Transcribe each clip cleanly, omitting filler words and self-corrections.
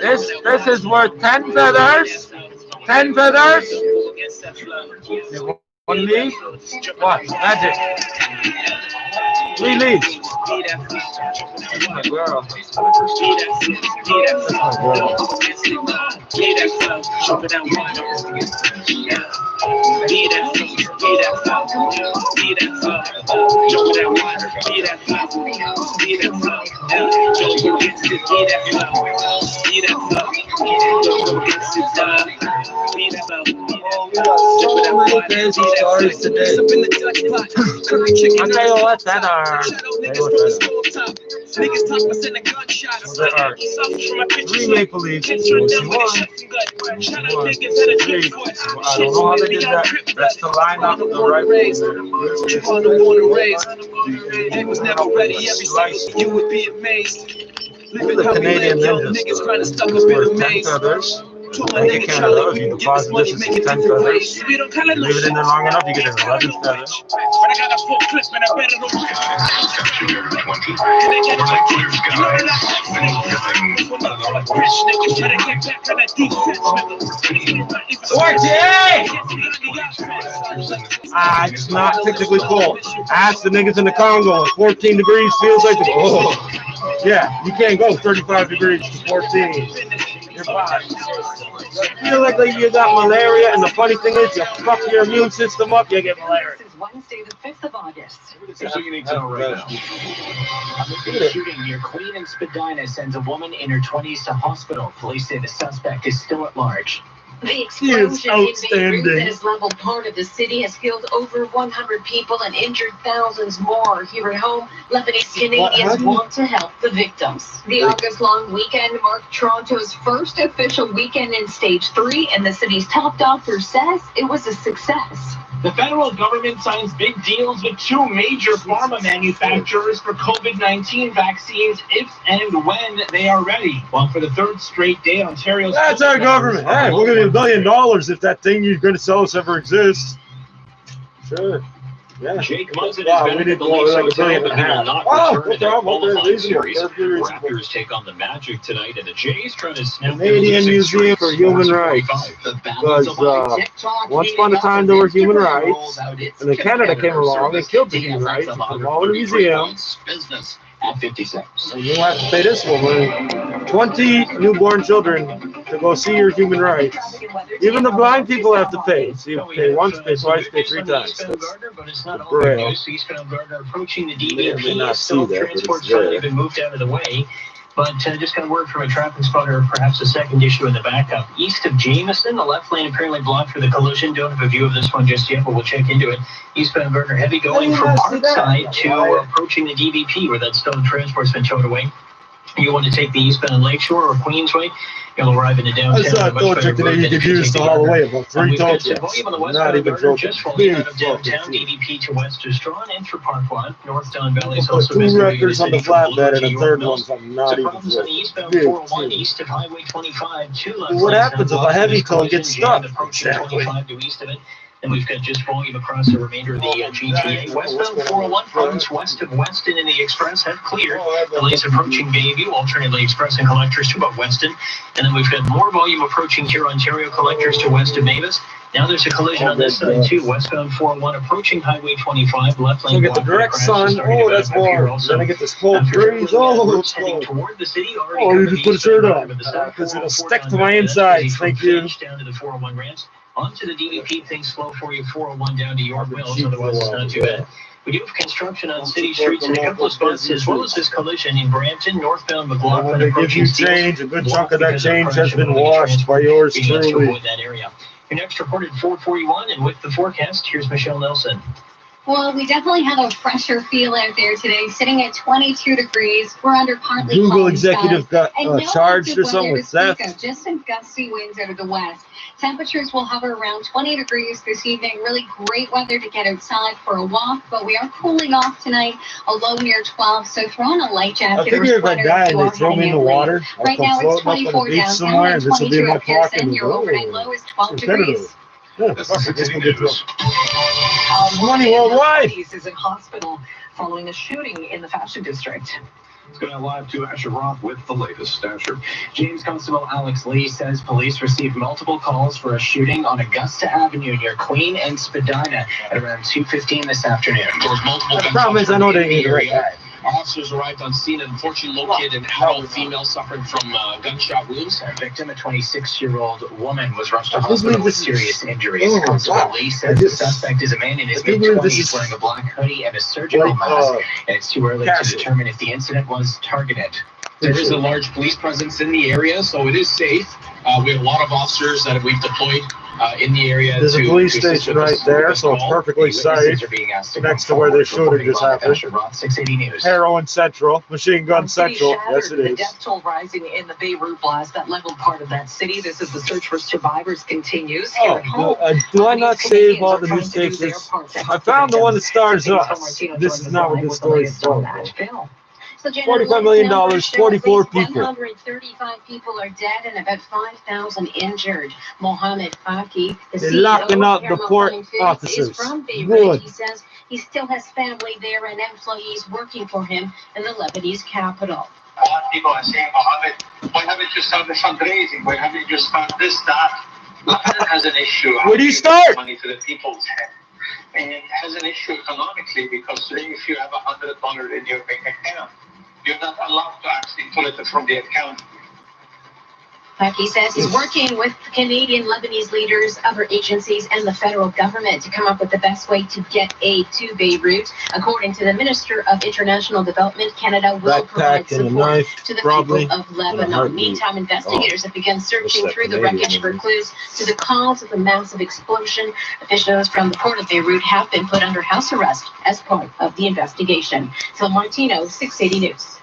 This is worth 10 feathers. 10 feathers. One lead. What? Magic. 3 leads. That's my girl. That's my girl. Stories today. I'll tell you what, that are. Three maple leaves. One. Three. I don't know how they did that. That's the line up the right way. It was never ready. Every second you would be amazed. Living the Canadian ninja store. It's worth 10 feathers. Bank of Canada, if you deposit this, it's 10 feathers. If you leave it in there long enough, you get an 11 feathers. It's not technically cold. Ask the niggas in the Congo. 14 degrees feels like yeah, you can't go 35 degrees to 14. Your body. You feel like you got malaria, and the funny thing is, you fuck your immune system up, you get malaria. This is Wednesday, the 5th of August. Here's what you need to know right now. A shooting near Queen and Spadina sends a woman in her 20s to hospital. Police say the suspect is still at large. The explosion in Beirut that has leveled part of the city has killed over 100 people and injured thousands more. Here at home, Lebanese Canadians want to help the victims. The August-long weekend marked Toronto's first official weekend in Stage 3, and the city's top doctor says it was a success. The federal government signs big deals with 2 major pharma manufacturers for COVID-19 vaccines if and when they are ready. While for the 3rd straight day, Ontario's... That's our government. Hey, we're going to be $1 billion if that thing you're going to sell us ever exists. Sure. Yeah. Jake Munson has been at the Leafs hotel, but he will not return to the qualifying series. Raptors take on the Magic tonight, and the Jays trying to snap Canadian Museum for Human Rights. Because once upon a time there were human rights, and then Canada came along and killed the human rights. Put them all in a museum. At 56. And you have to pay this woman 20 newborn children to go see your human rights. Even the blind people have to pay. So you pay once, pay twice, pay 3 times. But it's not all good news. Eastbound Gardner approaching the DVP. Self-transport's finally been moved out of the way. But just got word from a traffic spotter, perhaps a second issue in the backup. East of Jameson, the left lane apparently blocked for the collision. Don't have a view of this one just yet, but we'll check into it. Eastbound Gardner heavy going from Parkside to approaching the DVP, where that stolen transport's been towed away. You want to take the eastbound Lakeshore or Queensway, you'll arrive in the downtown. I saw a tow truck today you could use the whole way, about 3 tow trucks. Not even broken. Just falling out of downtown DVP to west is drawn in for Park One. North Don Valley is also 2 records on the flatbed and a 3rd one from not even problems on the eastbound 401 east of Highway 25. 2 left what happens if a heavy tow gets stuck? Approaching 25 to east of it. And we've got just volume across the remainder of the GTA. Westbound 401 problems west of Weston in the Express have cleared. Delays approaching Bayview, alternately Express and collectors to about Weston. And then we've got more volume approaching here, Ontario collectors to west of Mavis. Now there's a collision on this side too. Westbound 401 approaching Highway 25. Left lane. Look at the direct sun. Oh, that's warm. Then I get this cold breeze. Oh, it's cold. Toward the city, oh, you just put a shirt on because it'll stick to my insides. Thank you. Down to the 401 ramps. Onto the DVP, things slow for you. 401 down to York Mills. Otherwise, it's not too bad. We do have construction on city streets in a couple of spots, as well as this collision in Brampton, northbound McLaughlin. They give you change. A good chunk of that change has been washed by yours truly. That area. Your next reported 441, and with the forecast, here's Michelle Nelson. Well, we definitely have a fresher feel out there today, sitting at 22 degrees. We're under partly Google executive got charged or something with theft. Just some gusty winds out of the west. Temperatures will hover around 20 degrees this evening. Really great weather to get outside for a walk, but we are cooling off tonight, a low near 12, so throw on a light jacket. I figure if I die and they throw me in the water, I'll right come now it's floating up on 24 the beach downtown somewhere, and this will be in my pocket. Your overnight low is 12 degrees. This is money worldwide. Is in hospital following a shooting in the fashion district. It's going live to Asher Roth with the latest. Asher. James Constable Alex Lee says police received multiple calls for a shooting on Augusta Avenue near Queen and Spadina at around 2:15 this afternoon. There was multiple The problem is, I know they need area. Officers arrived on scene and unfortunately located an adult female suffering from gunshot wounds. A victim, a 26-year-old woman, was rushed to hospital with serious injuries. Constable Lee says the suspect is a man in his mid-20s wearing a black hoodie and a surgical mask, and it's too early to determine if the incident was targeted. There is a large police presence in the area, so it is safe. We have a lot of officers that we've deployed in the area. There's a police station right there, so it's perfectly safe next to where the shooting just happened. 680 News. Heroin Central, Machine Gun Central. Yes, it The is. death toll rising in the Beirut blast that leveled part of that city. This is the search for survivors continues. Here at home, Do I not save all the newspapers? I found the one that stars us. This is not what this story is about. So $45 million, 44 people. 135 people are dead and about 5,000 injured. Mohammed Faki, the They're CEO locking of up the Paramount court Foods, officers. is from Beirut. Good. He says he still has family there and employees working for him in the Lebanese capital. A lot of people are saying, Mohammed, why haven't you started fundraising? Why haven't you started this, that? Lebanon has an issue. Where do you start? Money to the people's head. And it has an issue economically because if you have $100 in your bank account, you're not allowed to actually pull it from the account. Faki says he's working with Canadian, Lebanese leaders, other agencies, and the federal government to come up with the best way to get aid to Beirut. According to the Minister of International Development, Canada will provide support to the people of Lebanon. Meantime, investigators have begun searching through the wreckage for clues to the cause of the massive explosion. Officials from the port of Beirut have been put under house arrest as part of the investigation. Phil Martino, 680 News.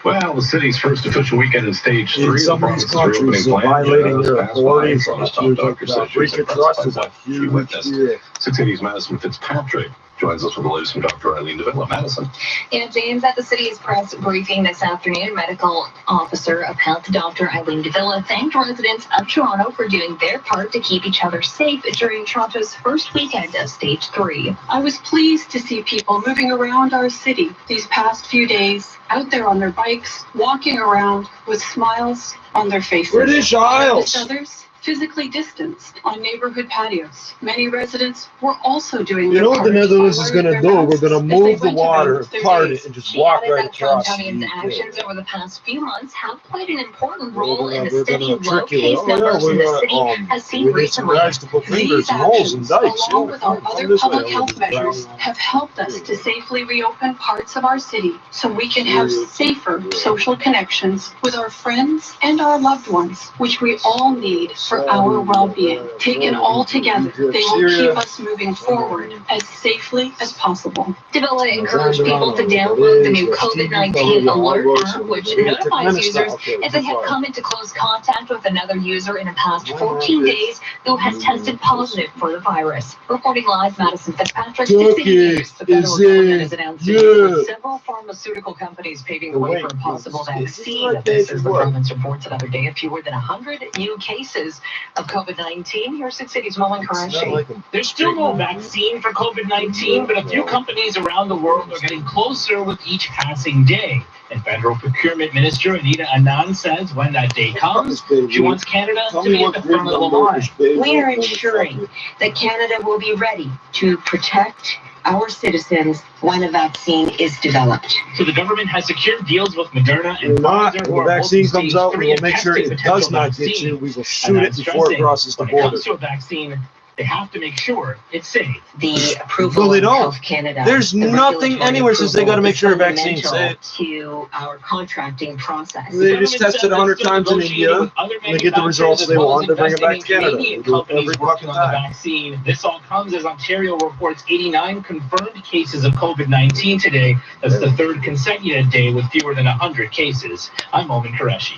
Well, the city's first official weekend in stage 3 In of some the of these province's countries, reopening plan. violating their authorities, Top doctor says she was impressed by what she witnessed. yeah. 680's Madison Fitzpatrick joins us with the latest from Dr. Eileen DeVilla. Madison. Yeah, James, at the city's press briefing this afternoon, Medical Officer of Health Dr. Eileen DeVilla thanked residents of Toronto for doing their part to keep each other safe during Toronto's first weekend of Stage 3. I was pleased to see people moving around our city these past few days, out there on their bikes, walking around with smiles on their faces. British Isles. Others physically distanced on neighborhood patios. Many residents were also doing You their know what part the Netherlands is by going to wearing do? their We're going to masks as they move the went water, about their part days. it, and just She walk added right that across. Torontonians' the actions over the past few months have played an important We're role gonna- in the we're steady gonna low trick you. case Oh, yeah, numbers we're in the gonna, city has seen we need some recently. guys to put fingers These and holes in actions, dikes. along with our Come other this way, public health over the measures, ground. have helped us to safely reopen parts of our city so we can have safer social connections with our friends and our loved ones, which we all need for our well-being. Taken all together, they will keep us moving forward as safely as possible. DeVilla encouraged people to download the new COVID-19 Alert app, which notifies users if they have come into close contact with another user in the past 14 days who has tested positive for the virus. Reporting live, Madison Fitzpatrick, 680 News. The federal government has announced with several pharmaceutical companies paving the way for a possible vaccine. This is the province reports another day of fewer than 100 new cases of COVID-19. Here's 680's Mullen Qureshi. There's still no vaccine for COVID-19, but a few companies around the world are getting closer with each passing day. And Federal Procurement Minister Anita Anand says when that day comes, she wants Canada to be at the front of the line. We are ensuring that Canada will be ready to protect our citizens when a vaccine is developed. So the government has secured deals with Moderna and Pfizer. When the vaccine comes out, we will make sure it does not get you. We will shoot it before it crosses the when it border. comes to a vaccine, they have to make sure it's safe. The approval No, they of don't. Health Canada. There's the nothing regulatory anywhere says they approval gotta make is sure a vaccine's fundamental safe. to our contracting process. They just tested 100 times in India, and they get the results they want, they bring it back to Canada. They do it every fucking on the time. vaccine. This all comes as Ontario reports 89 confirmed cases of COVID-19 today. That's the third consecutive day with fewer than 100 cases. I'm Mullen Qureshi.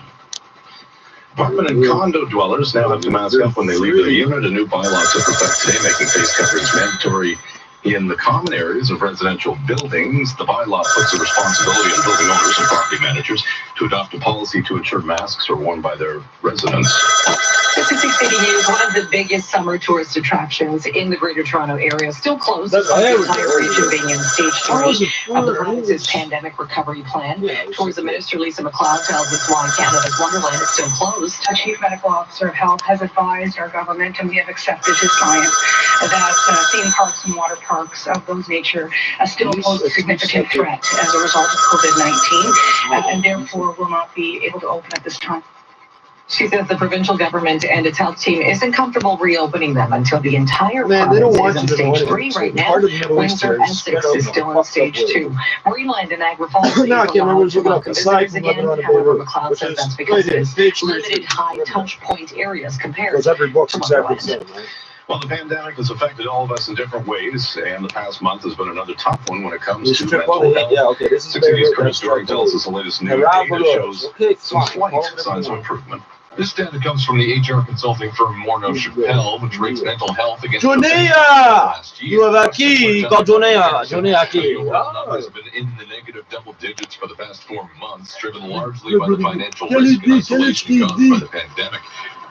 Apartment and condo dwellers now have to mask up when they leave their unit. A new bylaw took effect today, making face coverings mandatory in the common areas of residential buildings. The bylaw puts the responsibility on building owners and property managers to adopt a policy to ensure masks are worn by their residents. This is 680 News. One of the biggest summer tourist attractions in the Greater Toronto area still closed. The entire region being in stage 3 of the province's pandemic recovery plan. Tourism Minister Lisa McLeod tells us why Canada's Wonderland is still closed. The Chief Medical Officer of Health has advised our government, and we have accepted his science, that theme parks and water parks of those nature still pose a significant threat as a result of COVID-19, and therefore will not be able to open at this time. She says the provincial government and its health team isn't comfortable reopening them until the entire They province don't want is in you to know stage it. 3 right now. Part of the Middle East Windsor is Essex spread is out still in a in stage fucked up 2. Marineland and Niagara Falls No, I can't remember allowed who's to looking up welcome the site visitors from again. Lebanon to However, Beirut, McLeod which says is that's because right in there's stage 3. limited high touch point areas compared Because every book's to exactly the Wonderland. same, right? Well, the pandemic has affected all of us in different ways, and the past month has been another tough one when it comes to mental health. Yeah, okay, this is 6 News' Curtis that's Story tells us the latest new data shows some slight signs of improvement. This data comes from the HR consulting firm Morneau Chappelle, which rates mental health against last year. Numbers have been in the negative double digits for the past 4 months, driven largely by the financial risk and isolation caused by the pandemic.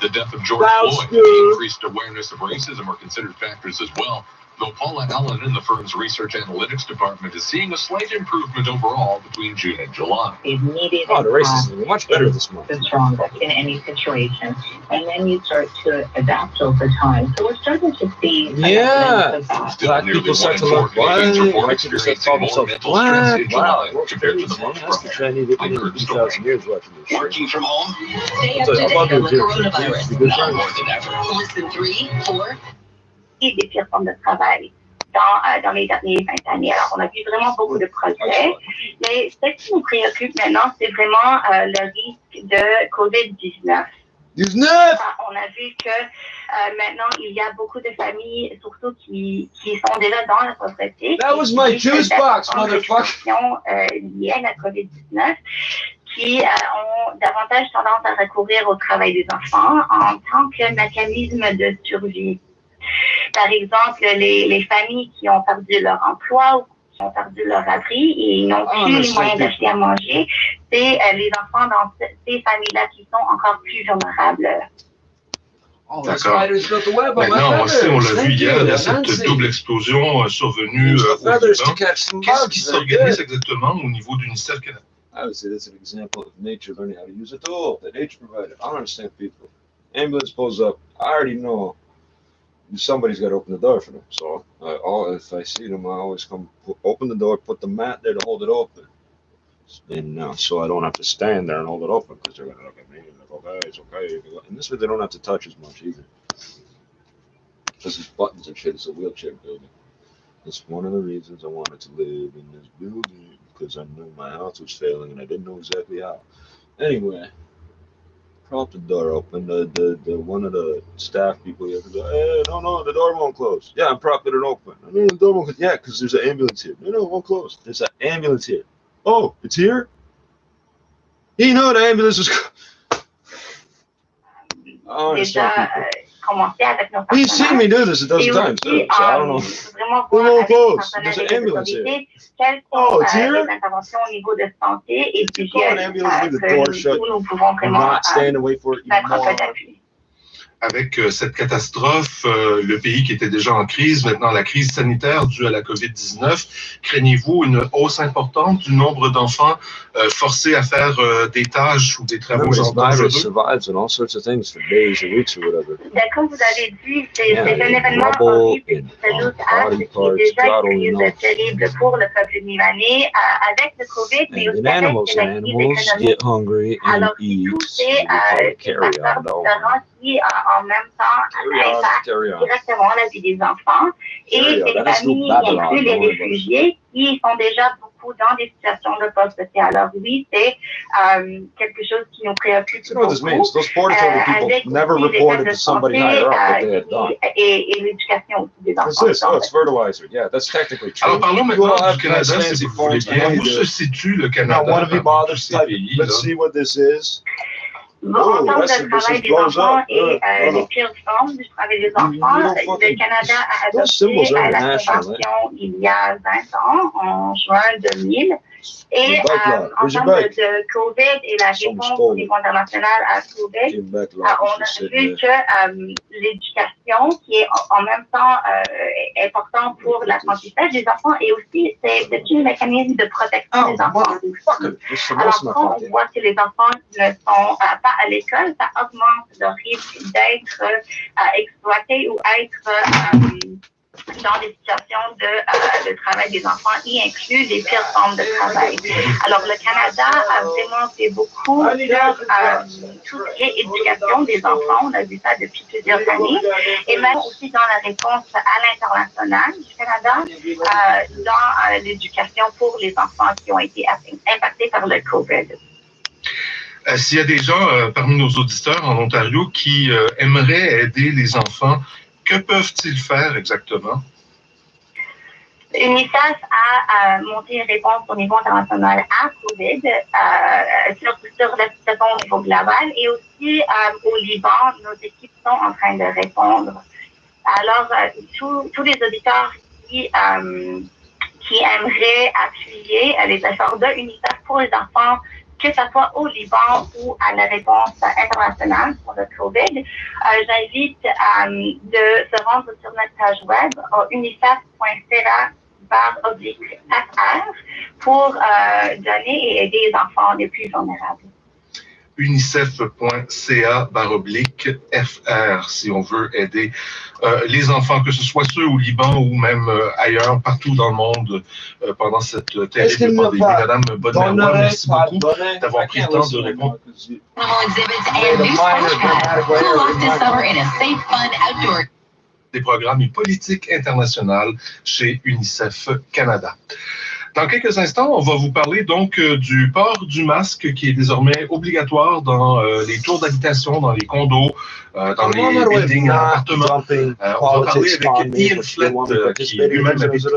The death of George Floyd and the increased awareness of racism are considered factors as well, though Paula Allen in the firm's research analytics department is seeing a slight improvement overall between June and July. Immediate Oh, the racism is much better this month. the strongest in any situation, and then you start to adapt over time. So we're starting to see Yeah. evidence of that. Still, Black nearly people 1 start in to 4 look Canadians black. report White people start experiencing to more call mental stress themselves in July black. compared to the month That's the prior. Chinese they've I'm been in Curtis 2,000 years watching this shit. Working from home? Stay up So to how date about on the you, coronavirus. you good Now friends? more than ever. Listen 3, 4. Des pires formes de travail dans les dernières 20 années. Alors, on a vu vraiment beaucoup de progrès, mais ce qui nous préoccupe maintenant, c'est vraiment le risque de COVID-19. On a vu que maintenant, il y a beaucoup de familles, surtout qui sont déjà dans la pauvreté. That was my juice box, motherfucker. Liées à la COVID-19, qui ont davantage tendance à recourir au travail des enfants en tant que mécanisme de survie. Par exemple, les familles qui ont perdu leur emploi ou qui ont perdu leur abri et n'ont plus les moyens d'acheter à manger, c'est les enfants dans ces familles-là qui sont encore plus vulnérables. D'accord. Maintenant, on sait, on l'a vu hier, il y a cette double explosion survenue au Liban. Qu'est-ce qui s'organise exactement au niveau du ministère canadien? I would say that's an example of nature learning how to use a tool that nature provided. I don't understand people. Ambulance pulls up. I already know somebody's got to open the door for them. So if I see them, I always come open the door, put the mat there to hold it open. And so I don't have to stand there and hold it open because they're going to look at me and like, okay, it's okay. And this way they don't have to touch as much either. Because there's buttons and shit. It's a wheelchair building. It's one of the reasons I wanted to live in this building because I knew my house was failing and I didn't know exactly how. Anyway, propped the door open. The one of the staff people here goes, hey, no, the door won't close. Yeah, I'm propping it open. No, the door won't close. Yeah, because there's an ambulance here. No, it won't close. There's an ambulance here. Oh, it's here? You know the ambulance is. He's seen me do this a dozen times too, so I don't know. It won't close. There's an ambulance here. Oh, it's here? Come on, ambulance, leave the door shut. I'm not staying away for it, you moron. Avec cette catastrophe, le pays qui était déjà en crise, maintenant la crise sanitaire due à la COVID-19, craignez-vous une hausse importante du nombre d'enfants forcés à faire des tâches ou des travaux dangereux? Survives and all sorts of things for days or weeks or whatever. Comme vous avez vu, c'est un événement horrible qui s'ajoute à ce qui est déjà une crise terrible pour le peuple libanais avec le COVID, mais aussi avec la crise économique. Alors, tout c'est facteurs différents qui en même temps impactent directement la vie des enfants et des familles, inclus les réfugiés, qui sont déjà beaucoup dans des situations de pauvreté. Alors oui, c'est quelque chose qui nous préoccupe beaucoup. Those border people never reported to somebody higher up what they had done. Et l'éducation aussi des enfants. It's fertilizer. Yeah, that's technically true. Alors parlons maintenant du Canada, si vous voulez bien. Où se situe le Canada? Let's see what this is. En termes de travail des enfants et les pires formes du travail des enfants, le Canada a adopté la Convention il y a 20 ans, en juin 2000, Et en termes de COVID et la réponse au niveau international à COVID, on a vu que l'éducation, qui est en même temps important pour l'apprentissage des enfants, et aussi c'est un mécanisme de protection des enfants. Alors quand on voit que les enfants ne sont pas à l'école, ça augmente le risque d'être exploités ou être dans des situations de travail des enfants, y inclut les pires formes de travail. Alors, le Canada a vraiment fait beaucoup sur tout ce qui est éducation des enfants. On a vu ça depuis plusieurs années. Et même aussi dans la réponse à l'international du Canada, dans l'éducation pour les enfants qui ont été impactés par le COVID. S'il y a des gens parmi nos auditeurs en Ontario qui aimeraient aider les enfants, que peuvent-ils faire exactement? UNICEF a monté une réponse au niveau international à COVID sur la situation au niveau global et aussi au Liban, nos équipes sont en train de répondre. Alors, tous les auditeurs qui aimeraient appuyer les efforts de UNICEF pour les enfants, que ce soit au Liban ou à la réponse internationale pour le COVID, j'invite de se rendre sur notre page web unicef.ca/FR pour donner et aider les enfants les plus vulnérables. unicef.ca/FR si on veut aider les enfants, que ce soit ceux au Liban ou même ailleurs, partout dans le monde, pendant cette terrible pandémie. Madame Bonne-Merlois, merci beaucoup d'avoir pris le temps de répondre. Des programmes et politiques internationales chez UNICEF Canada. Dans quelques instants, on va vous parler donc du port du masque qui est désormais obligatoire dans les tours d'habitation, dans les condos, dans les buildings à appartements. On va parler avec Ian Flett, qui lui-même habite un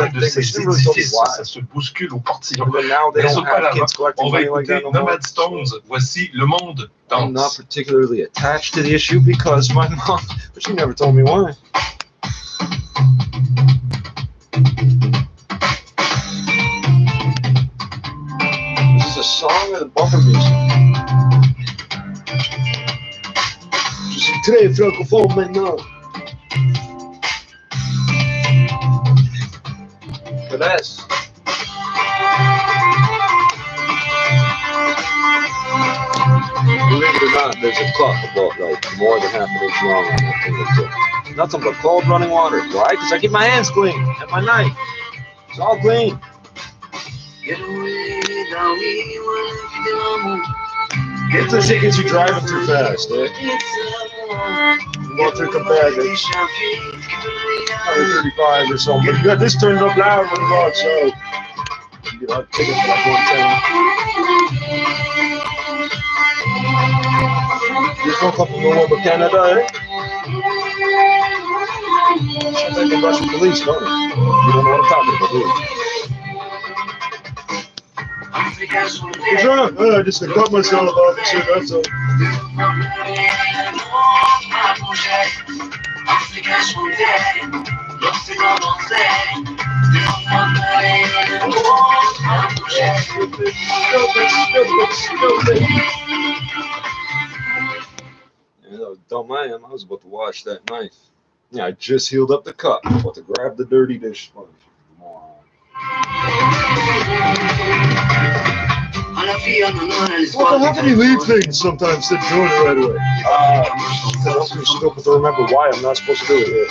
de ces édifices. Ça se bouscule au portillon. Mais auparavant, on va écouter Nomad Stones. Voici Le Monde danse. I'm not particularly attached to the issue because my mom, but she never told me why. Is this a song or the bumper music? Je suis très francophone maintenant. Finesse. Believe it or not, there's a cup about like more than half an inch long on that thing. Nothing but cold running water. Why? Because I keep my hands clean and my knife. It's all clean. It's a shit gets you driving too fast, eh? You want to compare this 35 or something. But you got this turned up loud when you watch, so you know, take it for like 110. You feel comfortable over Canada, eh? Sounds like the Russian police, don't it? You don't know what I'm talking about, do you? What's wrong? I just cut myself off and shit, that's all. Yeah, dumb I am. I was about to wash that knife. Yeah, I just healed up the cup. I'm about to grab the dirty dish sponge. Well, how can you leave things sometimes instead of doing it right away? Because I'm too stupid to remember why I'm not supposed to do it.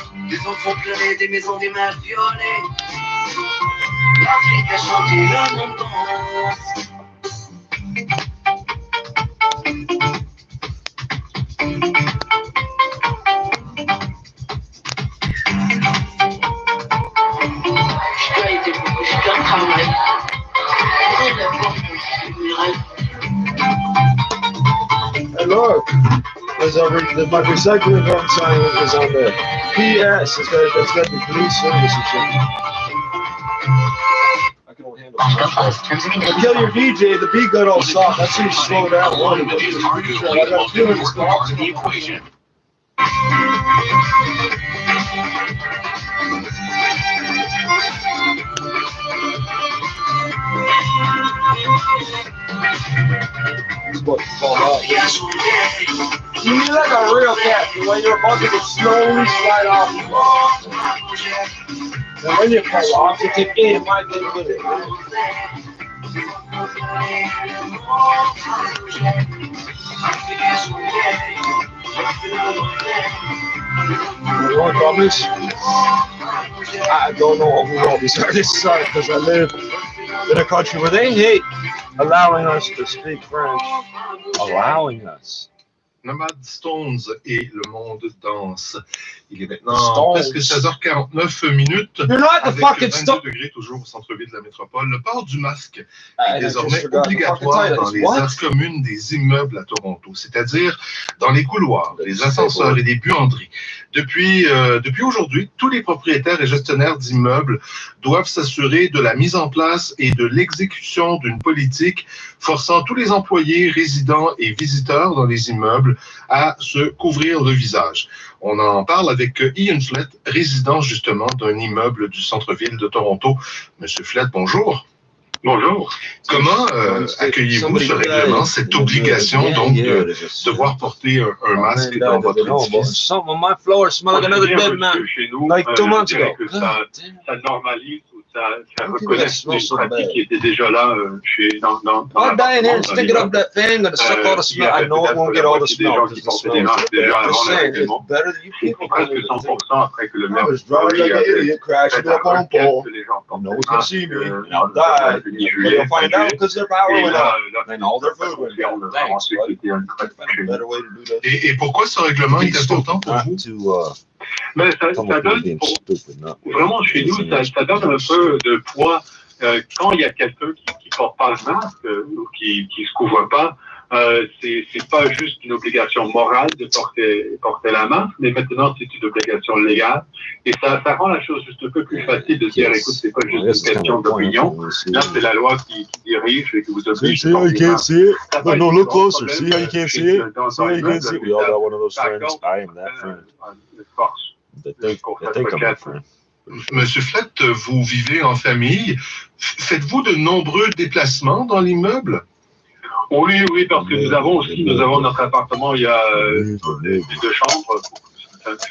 Hey, look, there's my recycling home sign is on there. PS, it's got the police service and shit. I can only handle it. Kill your DJ, the beat got all soft. That's how you slow down. I got a feeling it's part of the equation. You're like a real cat. When you're about to slowly slide off the wall. And when you fall off, you take it might get with it. You know what problem is? I don't know who all these artists are because I live in a country where they hate allowing us to speak French. Allowing us. Nomad Stones et le monde danse. Il est maintenant presque 16h49 minutes. Avec 22 degrés toujours au centre-ville de la métropole. Le port du masque est désormais obligatoire dans les aires communes des immeubles à Toronto, c'est-à-dire dans les couloirs, les ascenseurs et les buanderies. Depuis aujourd'hui, tous les propriétaires et gestionnaires d'immeubles doivent s'assurer de la mise en place et de l'exécution d'une politique forçant tous les employés, résidents et visiteurs dans les immeubles à se couvrir le visage. On en parle avec Ian Flett, résident justement d'un immeuble du centre-ville de Toronto. Monsieur Flett, bonjour. Bonjour. Comment accueillez-vous ce règlement, cette obligation donc de devoir porter un masque dans votre édifice? Some of my floors smell like another dead man, like 2 months ago. Ça normalise ou ça reconnaît une pratique qui était déjà là I'll die in here and stick it up that thing and suck all the smell. I know it won't get all the smell because the smell is just saying, it's better than you people. Presque 100% après que le maire crashing up on a pole. No one can see me. And I'll die. They'll find out because their power went out. And all their food went down. Thanks, buddy. Better way to do that. Et pourquoi ce règlement est important pour vous? Mais ça donne, vraiment chez nous, ça donne un peu de poids quand il y a quelqu'un qui porte pas le masque ou qui se couvre pas. C'est pas juste une obligation morale de porter la masque, mais maintenant c'est une obligation légale. Et ça rend la chose juste un peu plus facile de dire, écoute, c'est pas juste une question d'opinion. Là, c'est la loi qui dirige et qui vous oblige. See how you can't see it? But no, look closer. See how you can't see it? See how you can't see it? We all got one of those friends. I am that friend. They think I'm a friend. Monsieur Flett, vous vivez en famille. Faites-vous de nombreux déplacements dans l'immeuble? Oui, parce que nous avons notre appartement, il y a 2 chambres.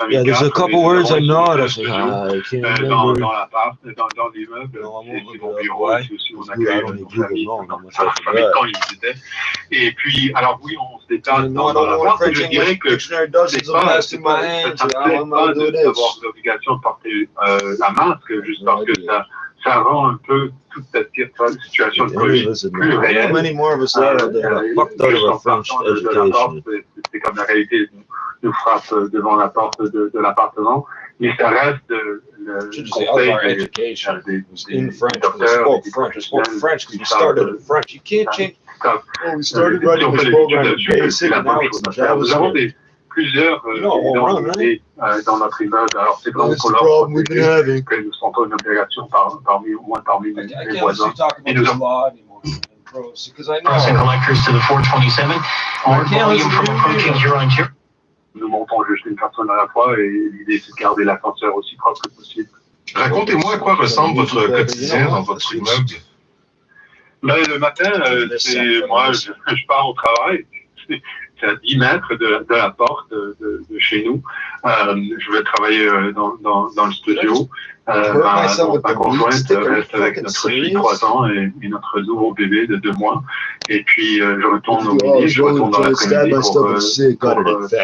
Yeah, there's a couple words I know. I can't remember. Dans l'immeuble, c'est mon bureau, et aussi on accueille nos familles, quand ils étaient. Et puis, alors oui, on se déplace dans l'appart, et je dirais que c'est pas d'avoir l'obligation de porter la masque, juste parce que ça rend un peu toute cette situation de Covid plus réelle. C'est comme la réalité nous frappe devant la porte de l'appartement, mais ça reste le conseil des docteurs, we started in French. You can't change. We started writing this program in basic, and now it's JavaScript. Plusieurs identités dans notre immeuble. Alors, c'est vraiment pour leur protéger que nous sentons une obligation parmi mes voisins. Et nous avons collectors to the 427. More volume from approaching Huron. Nous montons juste une personne à la fois et l'idée c'est de garder l'ascenseur aussi propre que possible. Racontez-moi à quoi ressemble votre quotidien dans votre immeuble. Le matin, moi, je pars au travail. C'est à 10 mètres de la porte de chez nous. Je vais travailler dans le studio. Ma conjointe reste avec notre fille 3 ans et notre nouveau bébé de 2 mois. Et puis, je retourne au midi, je retourne dans l'après-midi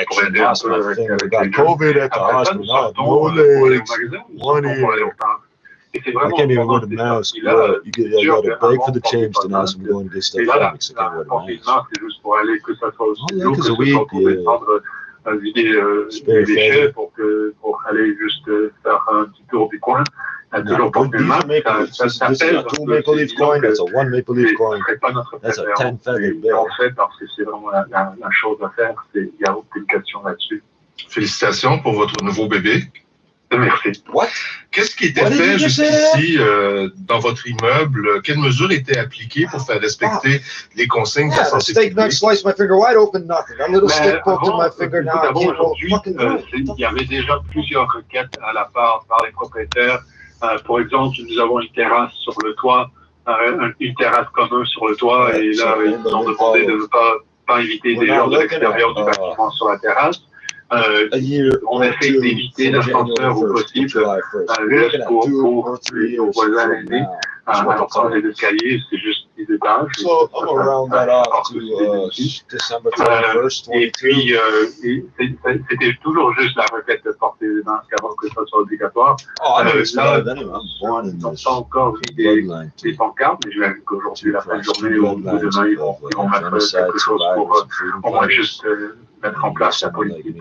pour aider un peu avec les gens. Après ça, nous sortons pour aller au magasin, pour aller au parc. I can't even wear the mask. You gotta beg for the change to ask them going to get stuff done. So I can't wear the mask. C'est juste pour aller que ça soit aussi lourd, que ce soit pour descendre vider les déchets, pour aller juste faire un petit tour du coin. Toujours porter le masque, ça pèse. Two maple leaf coin, that's a 1 maple leaf coin. That's a 10 feather bill. En fait, parce que c'est vraiment la chose à faire, il n'y a aucune question là-dessus. Félicitations pour votre nouveau bébé. Merci. Qu'est-ce qui était fait jusqu'ici dans votre immeuble? Quelles mesures étaient appliquées pour faire respecter les consignes de la santé publique? Il y avait déjà plusieurs requêtes à la part par les propriétaires. Par exemple, nous avons une terrasse sur le toit, une terrasse commune sur le toit, et là, ils nous ont demandé de ne pas pas inviter des gens de l'extérieur du bâtiment sur la terrasse. On essaie d'éviter l'ascenseur au possible, juste pour nos voisins aînés. Encore les escaliers, c'est juste des étages. So I'm around that off to December 31st, et puis, c'était toujours juste la requête de porter les masques avant que ça soit obligatoire. Là, on n'a pas encore vu des pancartes, mais j'imagine qu'aujourd'hui, la fin de journée ou demain, ils vont mettre quelque chose pour au moins juste mettre en place la politique.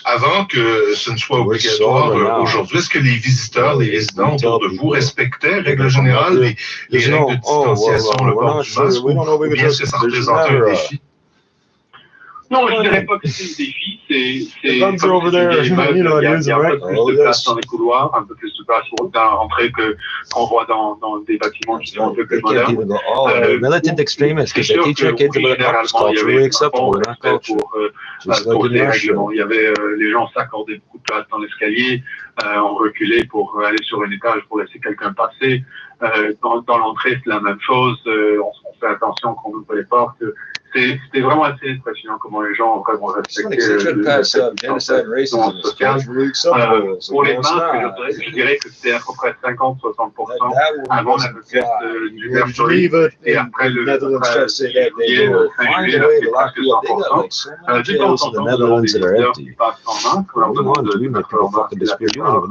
Avant que ce ne soit obligatoire aujourd'hui, est-ce que les visiteurs, les résidents autour de vous respectaient, règle générale, les règles de distanciation, le port du masque, ou bien est-ce que ça représente un défi? Non, je ne dirais pas que c'est un défi, c'est comme over there, il y a un peu plus Oh, de place dans les couloirs, un peu plus de place dans l'entrée qu'on voit dans des bâtiments qui sont un peu plus modernes. Militant extremists, because they teach your kids about it's culturally acceptable. We're not culture. Just like pour in les Russia. règlements. Il y avait les gens s'accordaient beaucoup de place dans l'escalier, on reculait pour aller sur un étage pour laisser quelqu'un passer. Dans l'entrée, c'est la même chose. On fait attention qu'on ouvre les portes. C'était vraiment assez impressionnant comment les gens ont vraiment respecté le social. Pour les masques, je dirais que c'était à peu près 50-60% avant la requête du mercredi et après le juillet, fin juillet, c'est presque 100%. Du temps en temps, des visiteurs qui passent en masque, on leur demande de mettre leur masque et la plupart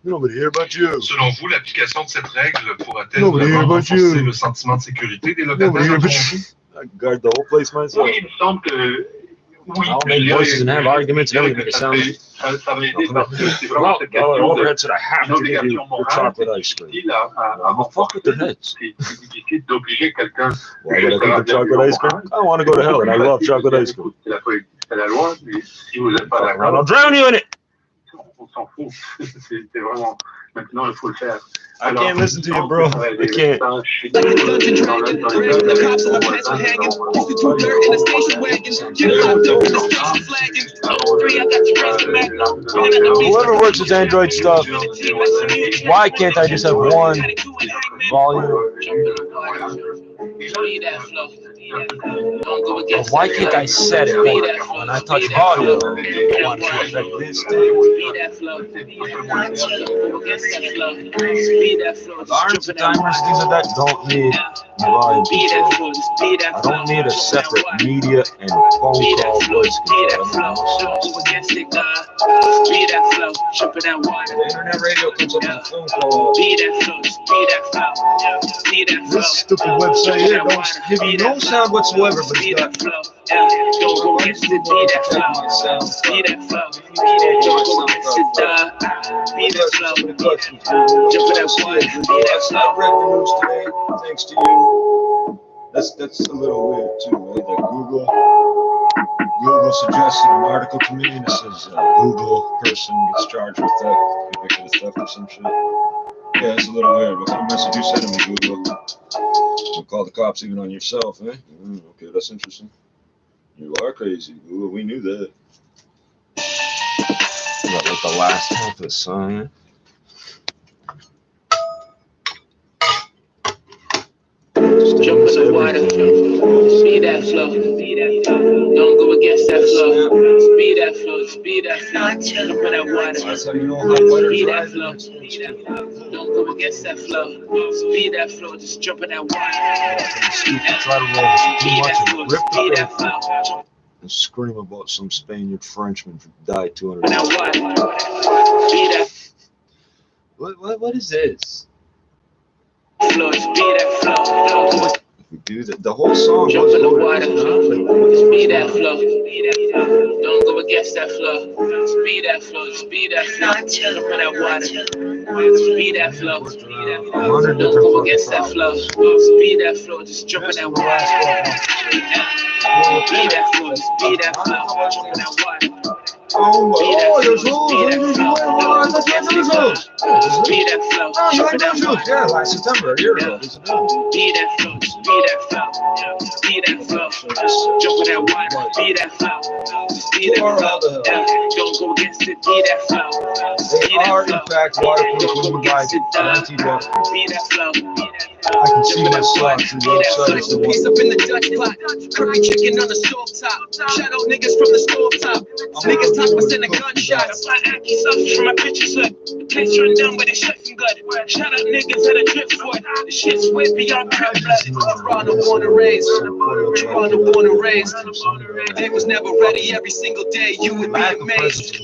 Nobody here but you. Selon vous, l'application de cette règle pourra-t-elle vraiment renforcer le sentiment de sécurité des locataires? I guard the whole place myself. Oui, il me semble que oui, I'll make voices and have arguments and everything. It sounds. Ça va aider parce que c'est vraiment cette question Overhead said I have to give you d'obligation the morale. chocolate ice cream. Difficile à Fuck with their heads. c'est difficile d'obliger quelqu'un. Why would I get the chocolate ice cream? I want to go to hell and I love chocolate ice cream. C'est la politique, c'est la loi, mais si vous n'êtes pas d'accord, I'll drown you in it. on s'en fout. C'est vraiment, maintenant, il faut le faire. I can't listen to you, bro. I can't. Whoever works with Android stuff, why can't I just have one volume? Why can't I set it when I touch volume? I want to affect this thing. Alarms, timers, things like that don't need volume control. I don't need a separate media and phone call voice control. The internet radio comes up on the phone call. This stupid website here don't give you no sound whatsoever, but it's got thanks to you. That's a little weird too, right? That Google suggested an article to me and it says Google person gets charged with theft, convicted of theft or some shit. Yeah, it's a little weird. What kind of message you sending me, Google? You'll call the cops even on yourself, eh? Okay, that's interesting. You are crazy, Google. We knew that. Got like the last half of the sign. Jump in the water, speed that flow. Don't go against that flow. Speed that flow, speed that flow. Jump in that water, speed that flow. Don't go against that flow. Speed that flow, just jump in that water. Try to roll too much and rip the paper and scream about some Spaniard Frenchman who died 200 years ago. What is this? Flow, speed that flow. If we do that, the whole song Jump was in the loaded. water, speed that flow. Don't go against that flow. Speed that flow, speed that flow. Jump in that water, speed that flow. Don't go against that flow. Speed that flow, just jump in that water. Speed that flow, speed that flow. Jump in that water. Oh, there's rules. against it. Be that flow. Oh, you like those shoes? Yeah, last September, a year ago. Be that flow. Be that flow. Be that flow. Jump with that water. Be that flow. Be that flow. Don't go against it. Be that flow. They are, in fact, waterproof when you buy anti-waterproof. Be that flow. I can see my socks and websites. Slice a piece up in the Dutch pot. Curry chicken on the stove top. Shout out niggas from the stove top. Niggas talk us in the gunshots. My Aki sucks from my pictures hood. The place run down with the shit from good. Shout out niggas at a drip foot. The shit's way beyond crib blood. Toronto born and raised. Toronto born and raised. They was never ready every single day. You would be amazed.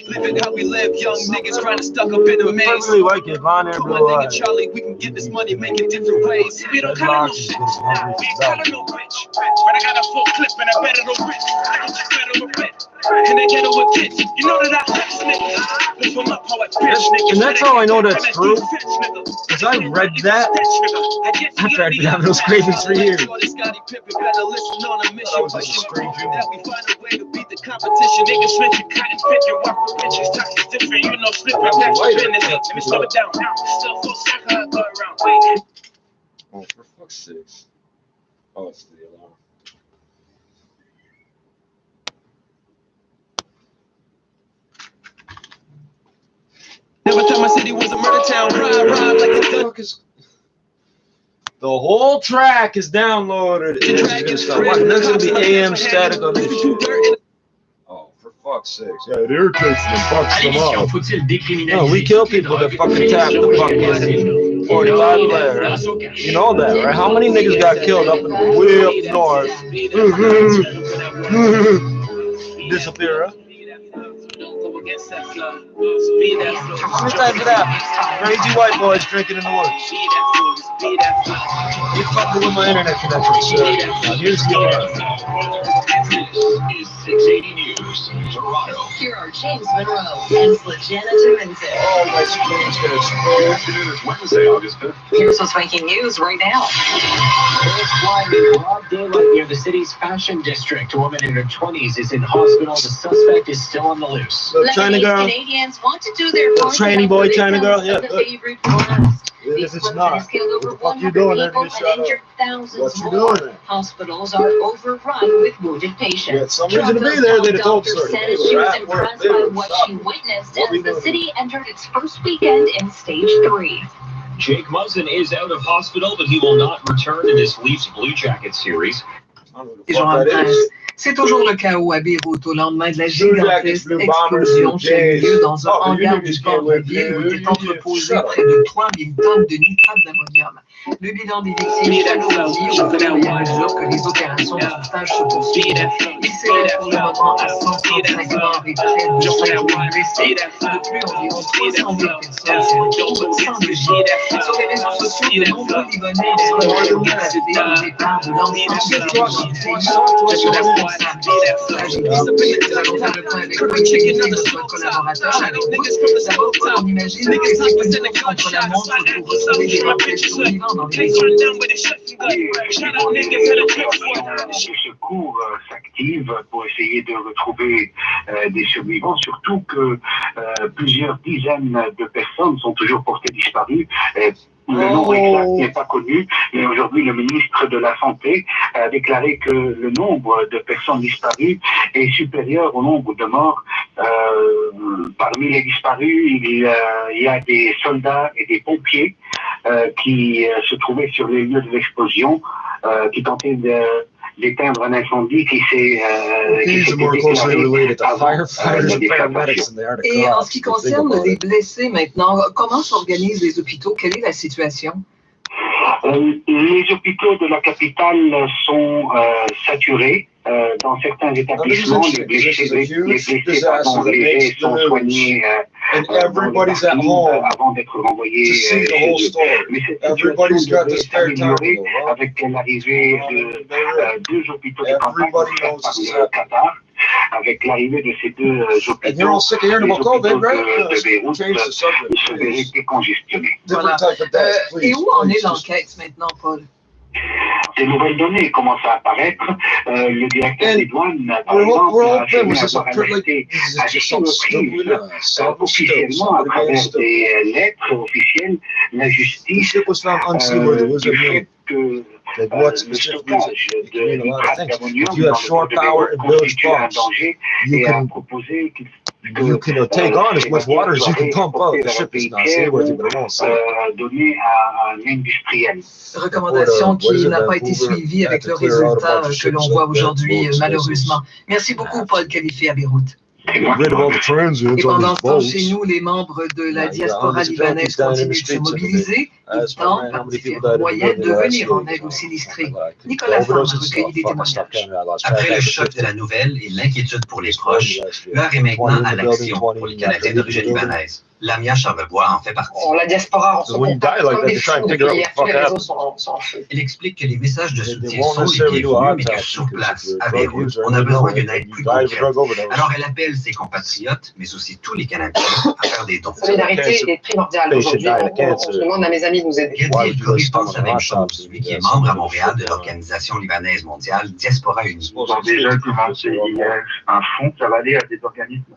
Living how we live, young niggas grinding stuck up in a maze. I really like it. Von Air Come Blue on, nigga Eye. Charlie, we can get this money, make it different ways. We don't kinda know shit. We ain't kinda know rich. But I got a full clip and I bet it'll rip. I just better a bit. And they get it with kids. You know that I flex niggas. Lift them up how I bitch niggas. And that's how I know that's true. Because I read that after I'd been having those cravings for years. That was just a strange that we find a way to beat the competition. Niggas switch your cotton fit, your walk with bitches. Talk is different, you know, slip and that's your business. Let me slow it down. Still full circle, I go around. Wait. Oh, for fuck's sakes. Oh, it's the alarm. Never thought my city was a murder town. Ride like a gun. The whole track is downloaded. There's gonna be AM static on this shit. Oh, for fuck's sakes. Yeah, it irritates them, fucks them up. No, we kill people that fucking tap the fucking 45 player. You know that, right? How many niggas got killed up in way up north? Disappear, huh? How many times did that happen? Crazy white boys drinking in the woods. You fucking with my internet connection, sir. Now here's the alarm. Is 680 News, Toronto. Here are James Monroe and Slajana Turinson. Oh, my screen's gonna explode. Good afternoon. It's Wednesday, August 5th. Here's what's making news right now. Bullets flying in broad daylight near the city's fashion district. A woman in her 20s is in hospital. The suspect is still on the loose. Little China girl. Canadians want to do their Little trainee boy China girl. Yeah. The favorite blast. Even if it's not. Has killed over What the fuck you 100 doing there? people Just and shut up. injured thousands What you more. doing there? Hospitals are overrun with wounded patients. You had some reason to be there. They'd have told Doctor us. said she was impressed by what she witnessed as the city entered its first weekend in stage 3. Jake Muzzin is out of hospital, but he will not return in this Leafs Blue Jackets series. C'est toujours le chaos à Beyrouth au lendemain de la gigantesque explosion qui a eu lieu dans un hangar du port de la ville où étaient entreposés près de 3000 tonnes de nitrate d'ammonium. Le bilan des victimes est alourdi au fur et à mesure que les opérations de sauvetage se poursuivent. Il s'élève pour le moment à 135 morts et près de 5 000 blessés. Depuis environ 300 000 personnes sont retrouvées sans logis. Sur les réseaux sociaux, de nombreux Libanais sont appelés au départ de l'ensemble des gens. Secours s'activent pour essayer de retrouver des survivants, surtout que plusieurs dizaines de personnes sont toujours portées disparues. Le nombre exact n'est pas connu, mais aujourd'hui le ministre de la Santé a déclaré que le nombre de personnes disparues est supérieur au nombre de morts. Parmi les disparus, il y a des soldats et des pompiers qui se trouvaient sur les lieux de l'explosion, qui tentaient d'éteindre un incendie qui s'est Et en ce qui concerne les blessés maintenant, comment s'organisent les hôpitaux? Quelle est la situation? Les hôpitaux de la capitale sont saturés. Dans certains établissements, les blessés légers sont soignés avant d'être renvoyés. Mais cette situation devrait s'améliorer avec l'arrivée de 2 hôpitaux de campagne par le Qatar. Avec l'arrivée de ces 2 hôpitaux, les hôpitaux de Beyrouth se verraient décongestionnés. Voilà. Et où en est l'enquête maintenant, Paul? Des nouvelles données commencent à apparaître. Le directeur des douanes, par exemple, a affirmé avoir alerté à 6 reprises, officiellement, à travers des lettres officielles, la justice du fait que le stockage de nitrate d'ammonium dans le Québec constitue un danger et a proposé qu'il you can take on as much water as you can pump out. The ship is not seaworthy, but it won't sink. Donné à un industriel. Recommandation qui n'a pas été suivie avec le résultat que l'on voit aujourd'hui, malheureusement. Merci beaucoup, Paul Qualifié à Beyrouth. Et pendant ce temps, chez nous, les membres de la diaspora libanaise continuent de se mobiliser. Ils tentent par différents moyens de venir en aide aux sinistrés. Nicolas Femme a recueilli des témoignages. Après le choc de la nouvelle et l'inquiétude pour les proches, l'heure est maintenant à l'action pour les Canadiens d'origine libanaise. Lamia Charlebois en fait partie. La diaspora, on se contacte comme des fous depuis hier. Tous les réseaux sont en feu. Elle explique que les messages de soutien sont les bienvenus, mais que sur place, à Beyrouth, on a besoin d'une aide plus concrète. Alors elle appelle ses compatriotes, mais aussi tous les Canadiens, à faire des dons. La solidarité est primordiale aujourd'hui. Je demande à mes amis de nous aider. Gabriel Corrie pense la même chose, lui qui est membre à Montréal de l'Organisation libanaise mondiale Diaspora Unie. Ils ont déjà commencé hier un fonds, ça va aller à des organismes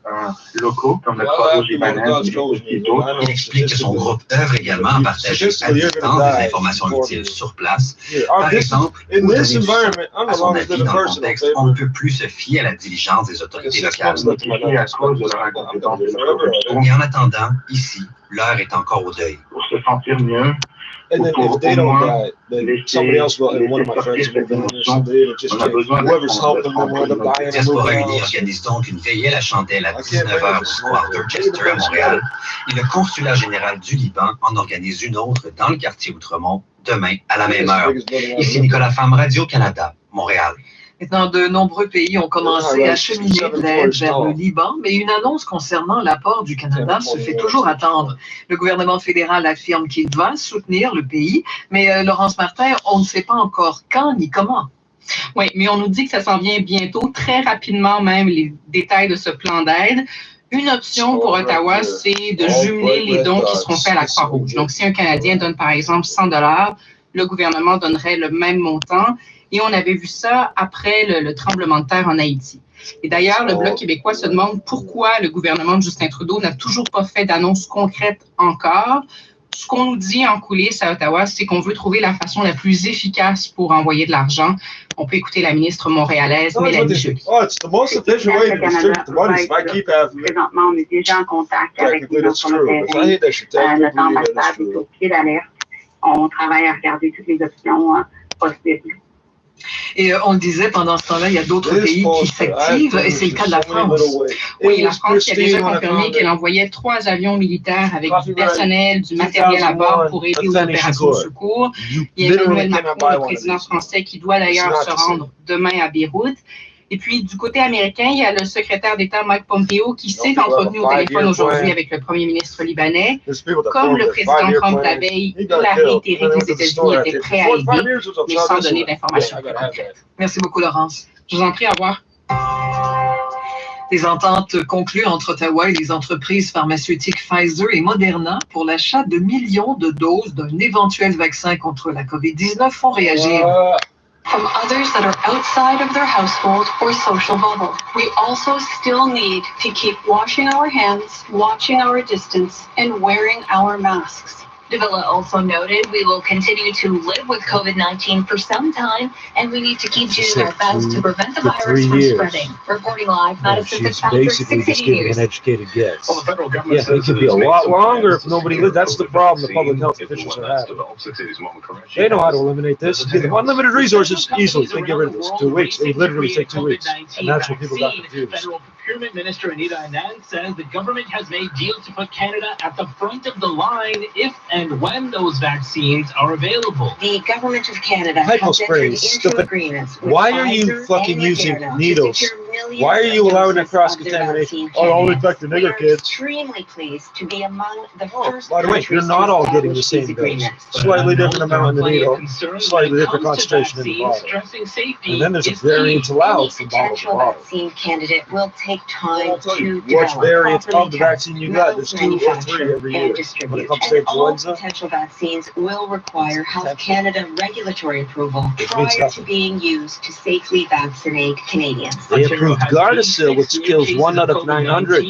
locaux, comme la Croix-Rouge libanaise. Il explique que son groupe œuvre également à partager à distance des informations utiles sur place. Par exemple, où donner du à son avis dans le contexte, on ne peut plus se fier à la diligence des autorités locales. Et en attendant, ici, l'heure est encore au deuil. Pour se sentir mieux, and then if they don't die, then somebody else will, and one of my friends will be there someday, and just whoever's helping them, one of them dying. Diaspora Unie organise donc une veillée à la chandelle à 19h au square Dorchester à Montréal. Et le consulat général du Liban en organise une autre dans le quartier Outremont demain à la même heure. Ici Nicolas Femme, Radio-Canada, Montréal. Maintenant, de nombreux pays ont commencé à cheminer de l'aide vers le Liban, mais une annonce concernant l'apport du Canada se fait toujours attendre. Le gouvernement fédéral affirme qu'il va soutenir le pays, mais Laurence Martin, on ne sait pas encore quand ni comment. Oui, mais on nous dit que ça s'en vient bientôt, très rapidement même, les détails de ce plan d'aide. Une option pour Ottawa, c'est de jumeler les dons qui seront faits à la Croix-Rouge. Donc, si un Canadien donne, par exemple, 100 $, le gouvernement donnerait le même montant. Et on avait vu ça après le tremblement de terre en Haïti. Et d'ailleurs, le Bloc québécois se demande pourquoi le gouvernement de Justin Trudeau n'a toujours pas fait d'annonce concrète encore. Ce qu'on nous dit en coulisses à Ottawa, c'est qu'on veut trouver la façon la plus efficace pour envoyer de l'argent. On peut écouter la ministre montréalaise, Mélanie Joly. Présentement, on est déjà en contact avec les gens sur le terrain, notre ambassade est au pied d'alerte. On travaille à regarder toutes les options possibles. Et on le disait, pendant ce temps-là, il y a d'autres pays qui s'activent, et c'est le cas de la France. Oui, la France qui a déjà confirmé qu'elle envoyait 3 avions militaires avec du personnel, du matériel à bord pour aider aux opérations de secours. Il y a Emmanuel Macron, le président français, qui doit d'ailleurs se rendre demain à Beyrouth. Et puis, du côté américain, il y a le secrétaire d'État Mike Pompeo qui s'est entretenu au téléphone aujourd'hui avec le premier ministre libanais. Comme le président Trump la veille, il a réitéré que les États-Unis étaient prêts à aider, mais sans donner d'informations concrètes. Merci beaucoup, Laurence. Je vous en prie, au revoir. Des ententes conclues entre Ottawa et les entreprises pharmaceutiques Pfizer et Moderna pour l'achat de millions de doses d'un éventuel vaccin contre la COVID-19 font réagir. From others that are outside of their household or social bubble. We also still need to keep washing our hands, watching our distance, and wearing our masks. Davila also noted we will continue to live with COVID-19 for some time, and we need to keep doing our best to prevent the virus from spreading. Reporting live, Madison Fitzpatrick, 680 News. An educated guess. Well, the federal government it could be a lot longer if nobody lives. That's the problem the public health officials are having. They know how to eliminate this. Give them unlimited resources easily. They get rid of this. 2 weeks. They literally take 2 weeks. And that's what people got confused. Federal Procurement Minister Anita Anand says the government has made deals to put Canada at the front of the line if and when those vaccines are available. The government of Canada has entered into agreements with Why are you fucking using needles millions Why are you of allowing that doses of cross-contamination? the Oh, only vaccine affect the candidate. nigger kids. Extremely pleased to be among the first By the way, you're countries not to all getting the establish same these dose. agreements. Slightly different amount in the needle, slightly different concentration in the bottle. Stressing safety And then there's a is variance key. allowed Any from bottle to potential bottle. vaccine candidate will take time to Which develop, variants of properly the test, vaccine you got? There's 2 or 3 manufacture, every and year. When it distribute. comes to And all influenza, potential vaccines will require Health Canada regulatory approval Which means prior to nothing. being used to safely vaccinate Canadians. they approved Gardasil, which kills 1 out of 900.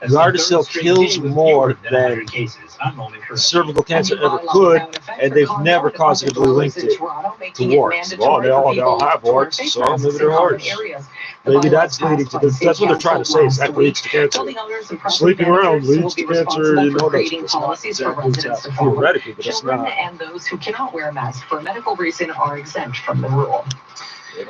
Gardasil kills more than cervical cancer ever could, and they've never positively linked it to warts. Well, they all have warts, so maybe they're warts. Maybe that's leading to this. That's what they're trying to say, is that leads to cancer. Sleeping around leads to cancer, you know, that's not exactly theoretically, but it's Children not. and those who cannot wear a mask for a medical reason are exempt from the rule.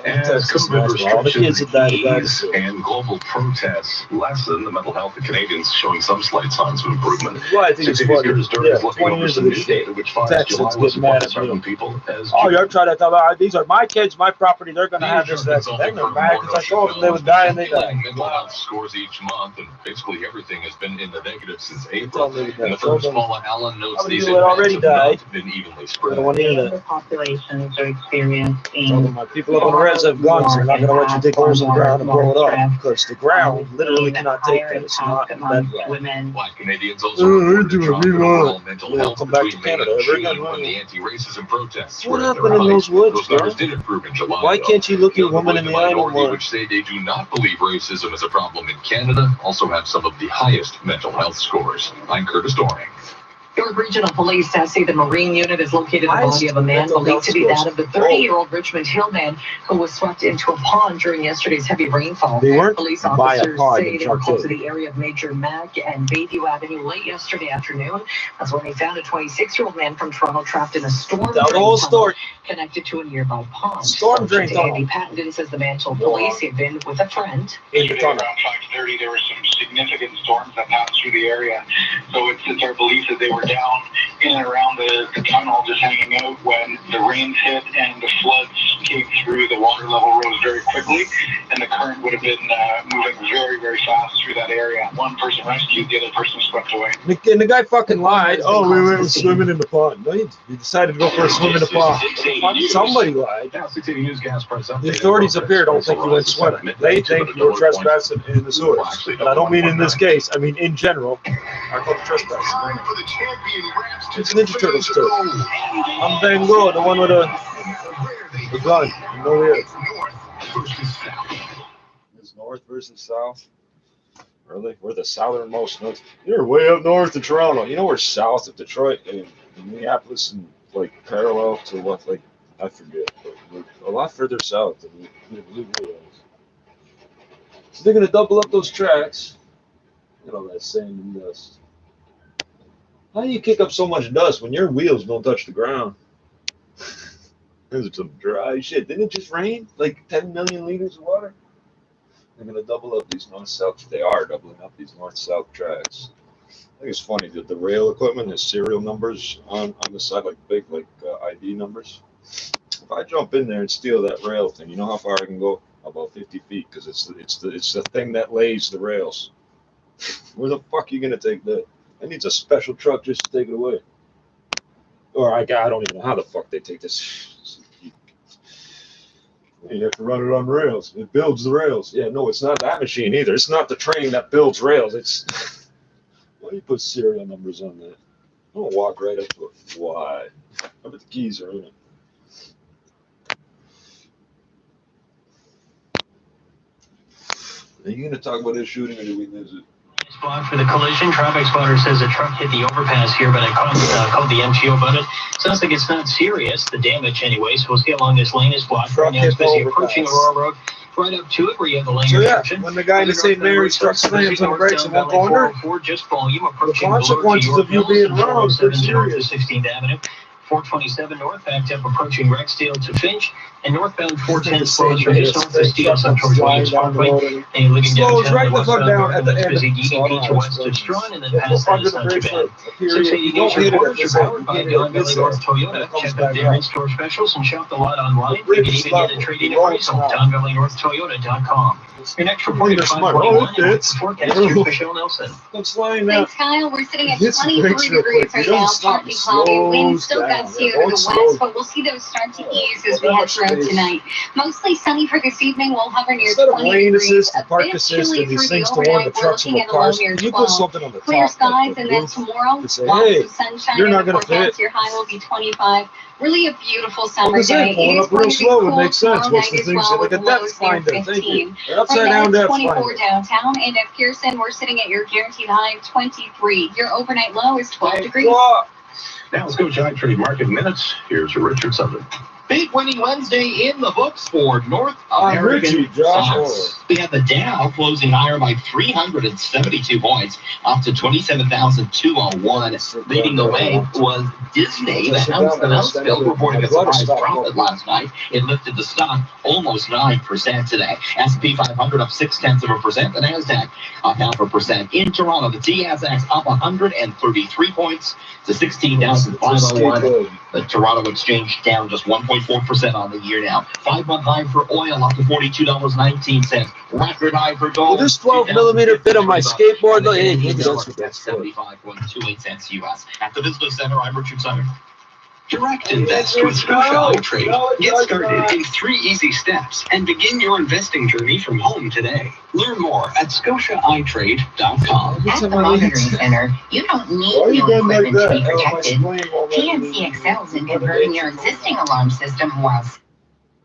As COVID All the kids restrictions that died of ease Gardasil. and global protests lessen, the mental health of Canadians showing some slight signs of improvement. Well, I think it's funny. Here's Yeah, looking 20 over years some of new this data shit. which finds Texans July was get mad at 1.7 me. people as Oh, you're trying to tell me, these are my kids, my property, they're going to have this, that. Then they're mad because I told them they would die and they died. mental health scores each month, and basically everything has been in the negative since They April. told me And the that. first Paula Allen notes How these many people had already impacts have died? not been evenly I spread. don't want to hear The that. populations are experiencing Told them my people up on the res have guns, they're not going to let you dig holes in the ground and blow it up, because the ground literally cannot take that. It's not bedrock. women. Black Canadians also reported a drop in overall mental We'll health come back to between May Canada and ever June again, when the anti-racism protests What were at their happened in height. those woods, Those numbers bro? did improve in July. Why though. can't you look at Notably, women in the the eye no minority more? which say they do not believe racism is a problem in Canada also have some of the highest mental health scores. I'm Curtis Doring. York Regional Police say the Marine unit has located the body of a man Mental believed to be health that of the 30-year-old Richmond Hill man who was swept into a pond during yesterday's heavy rainfall. They weren't Police by a officers pond say and they were jumped close to in. the area of Major Mac and Bayview Avenue late yesterday afternoon. That's when they found a 26-year-old man from Toronto trapped in a storm The drain whole tunnel story. connected to a nearby pond. Storm drain Sergeant Andy tunnel. Pattenden says the man told police he had been with a friend. In the tunnel. Around 5:30, there were some significant storms that passed through the area. So it's our belief that they were down in and around the tunnel just hanging out when the rains hit and the floods came through. The water level rose very quickly and the current would have been moving very, very fast through that area. One person rescued, the other person swept away. And the guy fucking lied. Oh, we went swimming in the pond. No, he decided to go for a swim in the pond. Somebody lied. The authorities up here don't think you went swimming. They think you were trespassing in the sewers. And I don't mean in this case. I mean in general. I call it trespassing. It's Ninja Turtles too. I'm Van Gogh, the one with the gun. No ear. It's north versus south. Really? We're the southernmost north. You're way up north of Toronto. You know we're south of Detroit and Minneapolis and like parallel to what, like, I forget, but we're a lot further south than we realize. So they're gonna double up those tracks. Look at all that sand and dust. How do you kick up so much dust when your wheels don't touch the ground? This is some dry shit. Didn't it just rain? Like 10 million liters of water? They're going to double up these north-south. They are doubling up these north-south tracks. I think it's funny that the rail equipment has serial numbers on the side, like big, like ID numbers. If I jump in there and steal that rail thing, you know how far I can go? About 50 feet, because it's the thing that lays the rails. Where the fuck are you going to take that? It needs a special truck just to take it away. Or I don't even know how the fuck they take this. You have to run it on rails. It builds the rails. Yeah, no, it's not that machine either. It's not the train that builds rails. It's why do you put serial numbers on that? I'm gonna walk right up to it. Why? I bet the keys are in it. Are you gonna talk about this shooting or do we miss it? Spot for the collision. Traffic spotter says a truck hit the overpass here, but I called the MTO about it. Sounds like it's not serious, the damage anyway. So we'll see how long this lane is blocked. Right now it's busy approaching Aurora Road. Right up to it where you have the lane restriction. When the guy in the St. Mary's truck slams on the brakes and won't go under, just volume approaching the consequences of you being wrong are serious. 16th Avenue. 427 north, backed up approaching Rexdale to Finch, and northbound 410 slows from Eastland to Steel Central Williams Parkway, and looking downtown right the fuck down at the it's end. busy DDP to west of Strawn, and then past that it's not too bad. 680 News reports are powered by Don Valley North Toyota. Check out their in-store specials and shop the lot online. You can even get a trade-in appraisal at DonValleyNorthToyota.com. Your next report is 541, and it's forecaster Michelle Nelson. Thanks, Kyle. We're sitting at 23 degrees right now, partly cloudy. Wind still gusts here to the west, but we'll see those start to ease as we head throughout tonight. Mostly sunny for this evening. We'll hover near 20 degrees. A bit chilly through the overnight. We're looking at a low near 12. Clear skies, and then tomorrow, lots of sunshine. And the forecast, your high will be 25. Really a beautiful summer day. It is going to be cool tomorrow night as well with lows near 15. Right now, 24 downtown, and at Pearson, we're sitting at your guaranteed high of 23. Your overnight low is 12 degrees. Now let's go to trade market minutes. Here's Richard Sutherland. Big winning Wednesday in the books for North American stocks. We have the Dow closing higher by 372 points, up to 27,201. Leading the way was Disney. The house bill reporting a surprise profit last night. It lifted the stock almost 9% today. S&P 500 up 0.6%. The Nasdaq up 0.5%. In Toronto, the TSX up 133 points to 16,501. The Toronto Exchange down just 1.4% on the year now. 5-month high for oil up to $42.19. Record high for gold. This 12mm fit on my skateboard. That's 75.28 cents US. At the Business Center, I'm Richard Sutter. Direct invest with Scotia iTrade. Get started in 3 easy steps and begin your investing journey from home today. Learn more at ScotiaITrade.com. At the Monitoring Center, you don't need new equipment to be protected. TNC excels in converting your existing alarm system while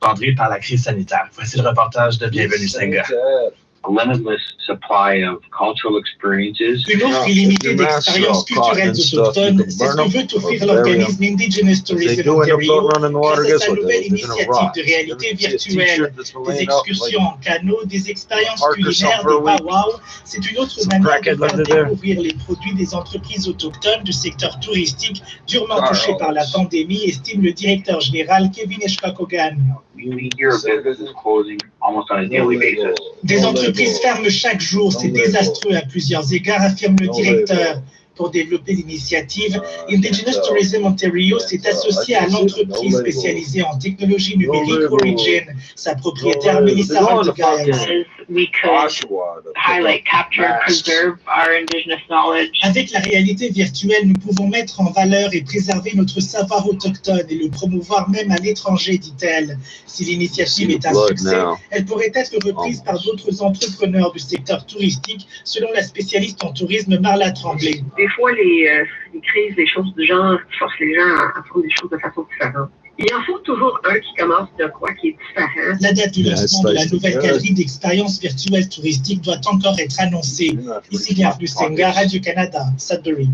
Vendré par la crise sanitaire. Voici le reportage de Bienvenue Senga. A limitless supply of cultural experiences. Une offre illimitée d'expériences culturelles autochtones, c'est ce que veut offrir l'organisme Indigenous Tourism Ontario grâce à sa nouvelle initiative de réalité virtuelle. Des excursions en canot, des expériences culinaires, des powwows. C'est une autre manière de faire découvrir les produits des entreprises autochtones du secteur touristique durement touché par la pandémie, estime le directeur général Kevin Eshkakogan. Des entreprises ferment chaque jour, c'est désastreux à plusieurs égards, affirme le directeur. Pour développer l'initiative, Indigenous Tourism Ontario s'est associé à l'entreprise spécialisée en technologie numérique Origin. Sa propriétaire Melissa Rodriguez. We could highlight, capture, preserve our Indigenous knowledge. Avec la réalité virtuelle, nous pouvons mettre en valeur et préserver notre savoir autochtone et le promouvoir même à l'étranger, dit-elle. Si l'initiative est un succès, elle pourrait être reprise par d'autres entrepreneurs du secteur touristique, selon la spécialiste en tourisme Marla Tremblay. Des fois, les crises, les choses du genre forcent les gens à prendre des choses de façon différente. Il en faut toujours un qui commence de quoi qui est différent. La date du lancement de la nouvelle galerie d'expériences virtuelles touristiques doit encore être annoncée. Ici Bienvenue Senga, Radio-Canada, Sudbury.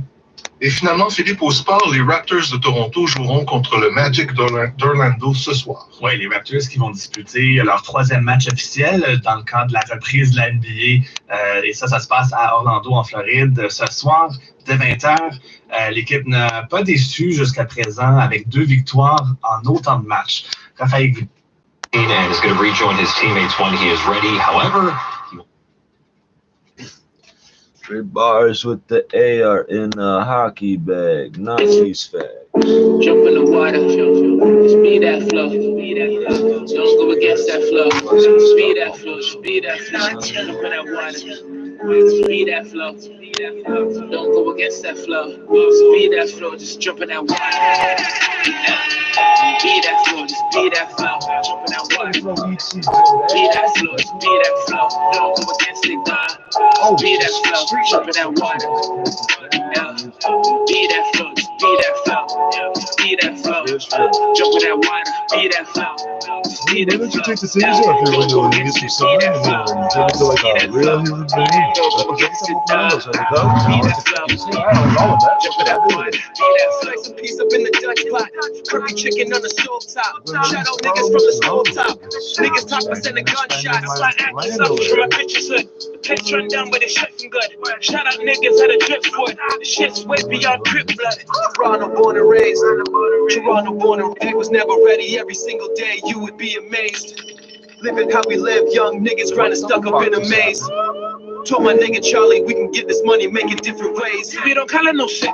Et finalement, Philippe, au sport, les Raptors de Toronto joueront contre le Magic d'Orlando ce soir. Oui, les Raptors qui vont disputer leur 3e match officiel dans le cadre de la reprise de la NBA. Et ça se passe à Orlando, en Floride, ce soir, dès 20h. L'équipe n'a pas déçu jusqu'à présent avec 2 victoires en autant de matchs. Raphaël And is going to rejoin his teammates when he is ready. However, 3 bars with the AR in a hockey bag, not these fags. Jump in the water, speed that flow. Don't go against that flow. Speed that flow, speed that flow. Jump in that water, speed that flow. Don't go against that flow. Speed that flow, just jump in that water. Speed that flow, just speed that flow. Jump in that water. Speed that flow, speed that flow. Don't go against it, God. Speed that flow, jump in that water. Speed that flow, just speed that flow. Speed that flow, jump in that water. Speed that flow. Speed that flow. Did you take this easy off here when you get some sun and you turn into like a real human being? I don't know that. Jump in that water. Slice a piece up in the Dutch pot. Curry chicken on the stove top. Shout out niggas from the stove top. Niggas talk but send a gunshot. I act something from my pictures hood. The pitch run down but it shitting good. Shout out niggas at a driftwood. The shit's way beyond grip blood. Toronto born and raised. Toronto born and raised, was never ready. Every single day you would be amazed. Living how we live, young niggas grinding stuck up in a maze. Told my nigga Charlie we can get this money, make it different ways. We don't call it no shit,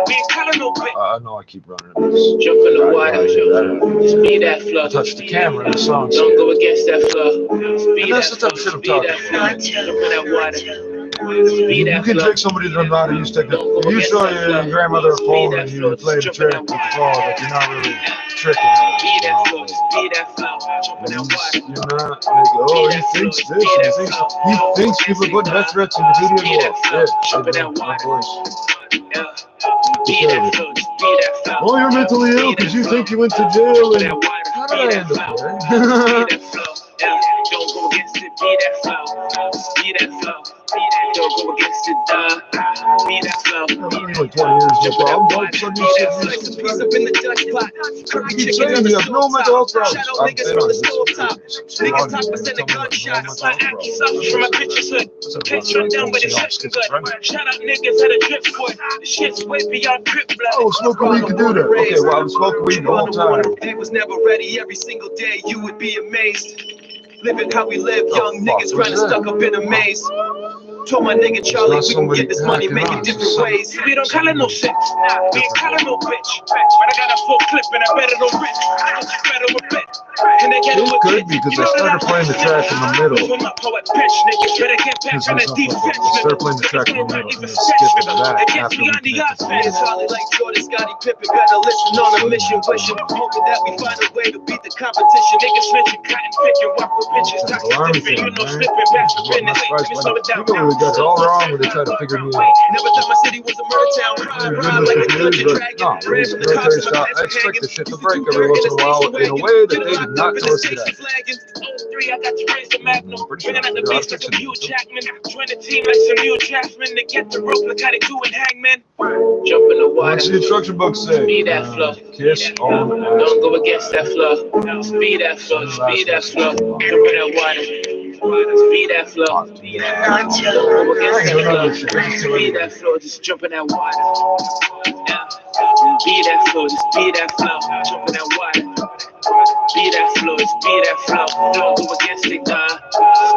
we ain't calling no bitch. I know I keep running this. Jump in the water, speed that flow. Touch the camera in the song. Don't go against that flow. And that's the type of shit I'm talking about. Jump in that water. You can trick somebody that doesn't know how to use technology. If you show your grandmother a phone and you play the trick with the phone, like you're not really tricking her. You're not like, oh, he thinks this, he thinks people are putting death threats in the video wall. Yeah, my voice. Oh, you're mentally ill because you think you went to jail and how did I end up there? Don't go against it, be that flow. Be that flow. Don't go against it, be that flow. Like 20 years ago, bro. I'm going to Piece up in the Dutch pot. Curry keep chicken saying on the you have no mental health problems. Shadow niggas from the stove top. Niggas talk us in the gunshots. I act such from my pictures hood. Can't shut down with the shit's good. Shout out niggas at a drip foot. The shit's way beyond crip blood. Oh, smoking weed can do that. Okay, well, I'm smoking weed all the time. It was never ready. Every single day you would be amazed. Living how we live, young niggas grinding stuck up in a maze. Told my nigga Charlie we can get this money, make it different ways. We don't call it no shit, we ain't calling no bitch. But I got a full clip and I bet it don't rip. I just better with bit. And they get it with could be because I started playing the track in the middle. Because I started playing the track in the middle and then skipping back after we connected the middle. Charlie like Jordan, Scottie Pippen, better listen on a mission, wishing, hoping that we find a way to beat the competition. Niggas snitching, cotton picking, walk with bitches, talking different, you know, slipping back to business. People really got it all wrong when they try to figure me out. Never thought my city was a murder town. Crime like a country dragon. No, it's military style. I expect the shit to break every once in a while in a way that they did not tell us today. I got to raise the magnum. Bringing out the beast like a Hugh Jackman. Join the team like some Hugh Jackman. To get the rope like how they do in Hangman. Jump in the water. What's the instruction book say? Speed that flow. Kiss on Don't go against that flow. Speed that flow. Speed that flow. Jump in that water. Speed that flow. Don't go against that flow. Speed that flow. Just jump in that water. Be that flow. Just be that flow. Jump in that water. Be that flow. Just be that flow. Don't go against it, God.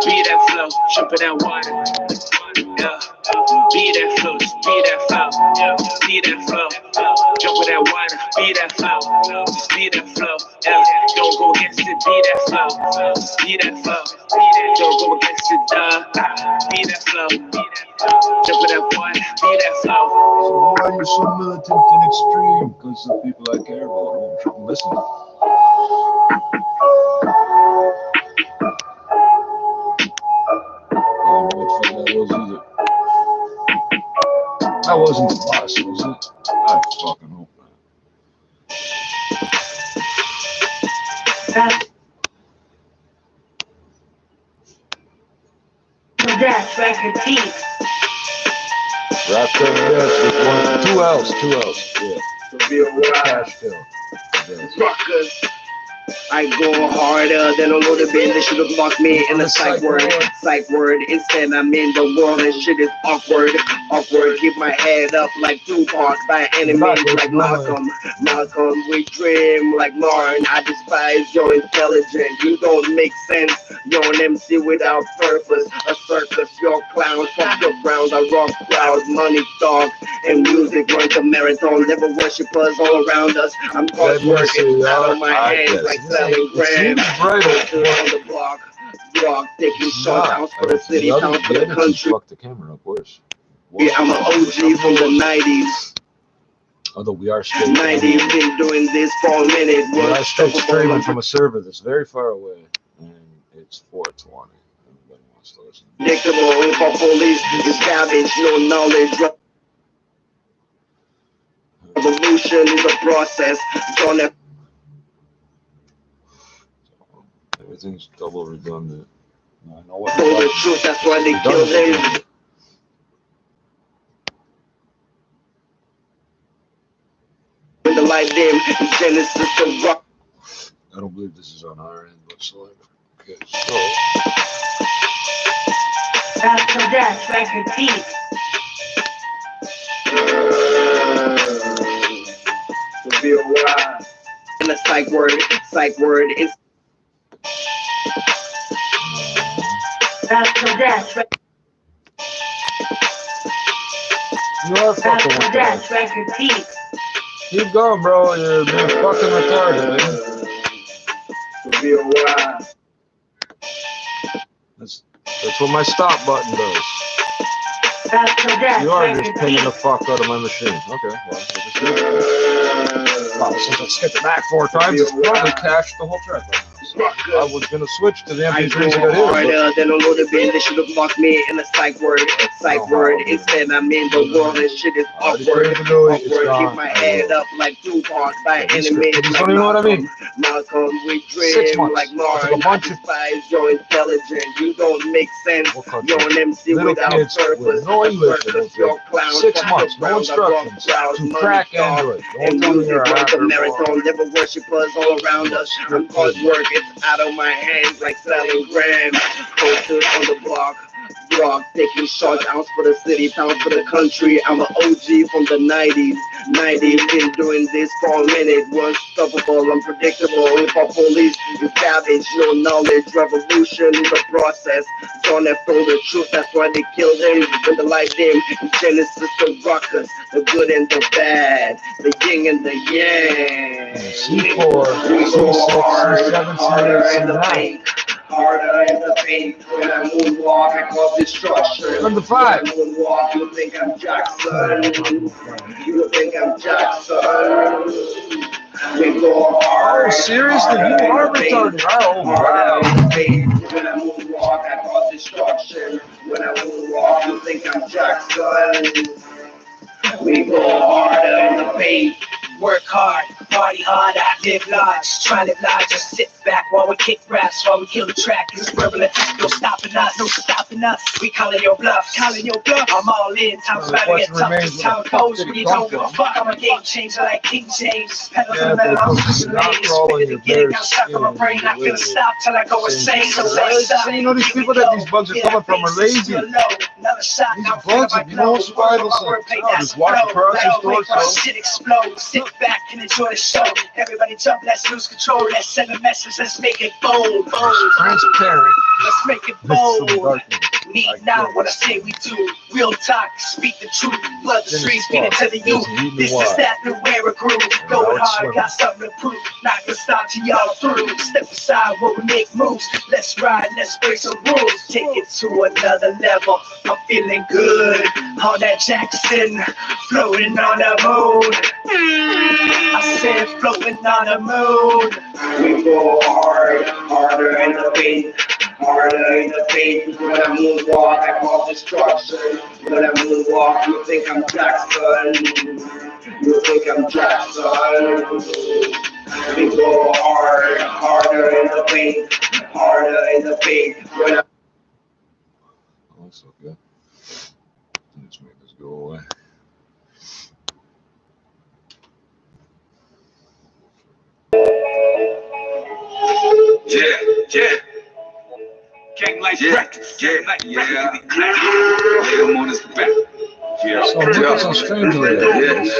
Be that flow. Jump in that water. Be that flow. Just be that flow. Be that flow. Jump in that water. Be that flow. Just be that flow. Don't go against it. Be that flow. Just be that flow. Don't go against it, be that flow. Jump in that water. Be that flow. So why are you so militant and extreme? Because the people I care about won't listen. I don't know what the fuck that was either. That wasn't the boss, was it? I fucking hope not. That's record team. Rap with 2 L's. Yeah. Cash fill. Rockers. I go harder than a loaded bin. They should have locked me in a psych word. Instead, I'm in the world and shit is awkward. Keep my head up like Tupac by enemies like Malcolm. We dream like Martin. I despise your intelligence. You don't make sense. You're an MC without purpose. A circus, your clowns. Fuck your grounds. I rock crowd. Money talk and music runs a marathon. Never worshippers all around us. I'm caught working out of my hands like selling grams. On the block, taking short house for the city, town for the country. Fuck the camera up worse. Yeah, I'm an OG from the 90s. Although we are still 90s, been doing this for a minute. We are still streaming from a server that's very far away, and it's 420. Everybody wants to listen. Predictable, for police is garbage, no knowledge. Revolution is a process. Don't have everything's double redundant. I know what the truth, that's why they killed him. When the light dim, Genesis the rock. I don't believe this is on our end whatsoever. Okay, so That's record team. To be a while. in a psych word is. That's the death. You are fucking with That's record peak. Keep going, bro. You're being fucking retarded, man. That's what my stop button does. You are just pinging the fuck out of my machine. Okay, well, since I skipped it back 4 times, it's probably cached the whole track. So I was gonna switch to the MP3s I got here. Harder than a loaded bin, they should have locked me in a psych word. Instead I'm in the world and shit is awkward. Keep my head up like Tupac by enemies. You don't even know what I mean. Malcolm, we 6 dream months. like Mars. A bunch of you're intelligent, you don't make sense. You're an MC little without kids purpose. with no English. You're clown. 6 months, no instructions to crack Android. Don't tell me you're a hacker. Marathon, never worshipers all around us. I'm God's work, it's out of my hands like selling grams. Posted on the block, taking shots, ounce for the city, pounds for the country. I'm an OG from the 90s. Been doing this for a minute. Unstoppable, unpredictable. If our police is garbage, no knowledge. Revolution is a process. John F. told the truth, that's why they killed him. When the light dim, in Genesis the ruckus, the good and the bad, the yin and the yang. C4, C6, C7, harder C8, in the paint. Harder in the paint. When I moonwalk, I cause destruction. Number 5. When I moonwalk, you think I'm Jackson. You think I'm Jackson. We go hard. Oh, seriously? You are retarded. Oh, wow. When I moonwalk, I cause destruction. When I moonwalk, you think I'm Jackson. We go harder in the paint. Work hard, party hard, I live large. Try to live large, just sit back while we kick raps, while we kill the track. It's prevalent, no stopping us, no stopping us. We calling your bluff, I'm all in, time to battle get tough. This how it goes when you don't give a fuck. I'm a game changer like King James. Pedal to the metal, I'm switching lanes. Spit at the beginning, I'm stuck on my brain. I feel stop till I go insane. So let's up. You know, these people that these bugs are coming from are lazy. Another shot, These bugs, if you know survival sense, just watch the process store. Shit explode. Sit back and enjoy the show. Everybody jump, let's lose control. Let's send a message, let's make it bold. Transparent. Let's make it bold. Need not what I say we do. Real talk, speak the truth. Blood the streets, feed it to the youth. This is that new era groove. Going hard, got something to prove. Not gonna stop till y'all through. Step aside while we make moves. Let's ride, let's break some rules. Take it to another level. I'm feeling good. All that Jackson, floating on the moon. I said floating on the moon. We go hard, harder in the paint. Harder in the paint. When I moonwalk, I cause destruction. When I moonwalk, you think I'm Jackson. You think I'm Jackson. We go hard, harder in the paint. Harder in the paint. When I... Oh, that's so good. Let's make this go away. Yeah. Gang like records, gang like records. I'm on his back. So some stranger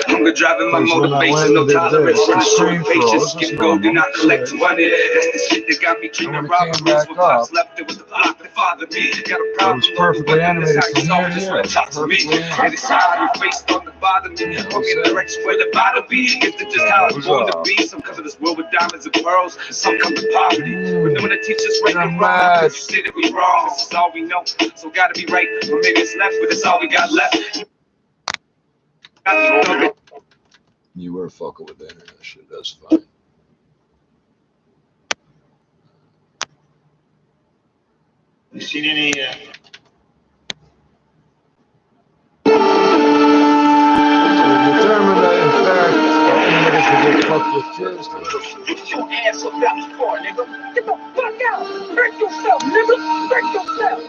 Hunger driving my motivation, no tolerance for the short patience. Skip gold, do not collect money. That's the shit that got me dreaming robberies. When pops left it with the block that fathered me. Got a problem, perfectly animated from here to here. And it's how you face on the bottom. Fucking lyrics where the bottom be. It's just how I'm born to be. Some come to this world with diamonds and pearls. Some come to poverty. But then when the teachers right and wrong, you say that we wrong. This is all we know. So gotta be right. Or maybe it's left, but it's all we got left. You were fucking with the internet shit, that's fine. You seen any determined that in fact niggas will get fucked with kids. Get your ass up out the car, nigga. Get the fuck out. Break yourself, nigga. Break yourself.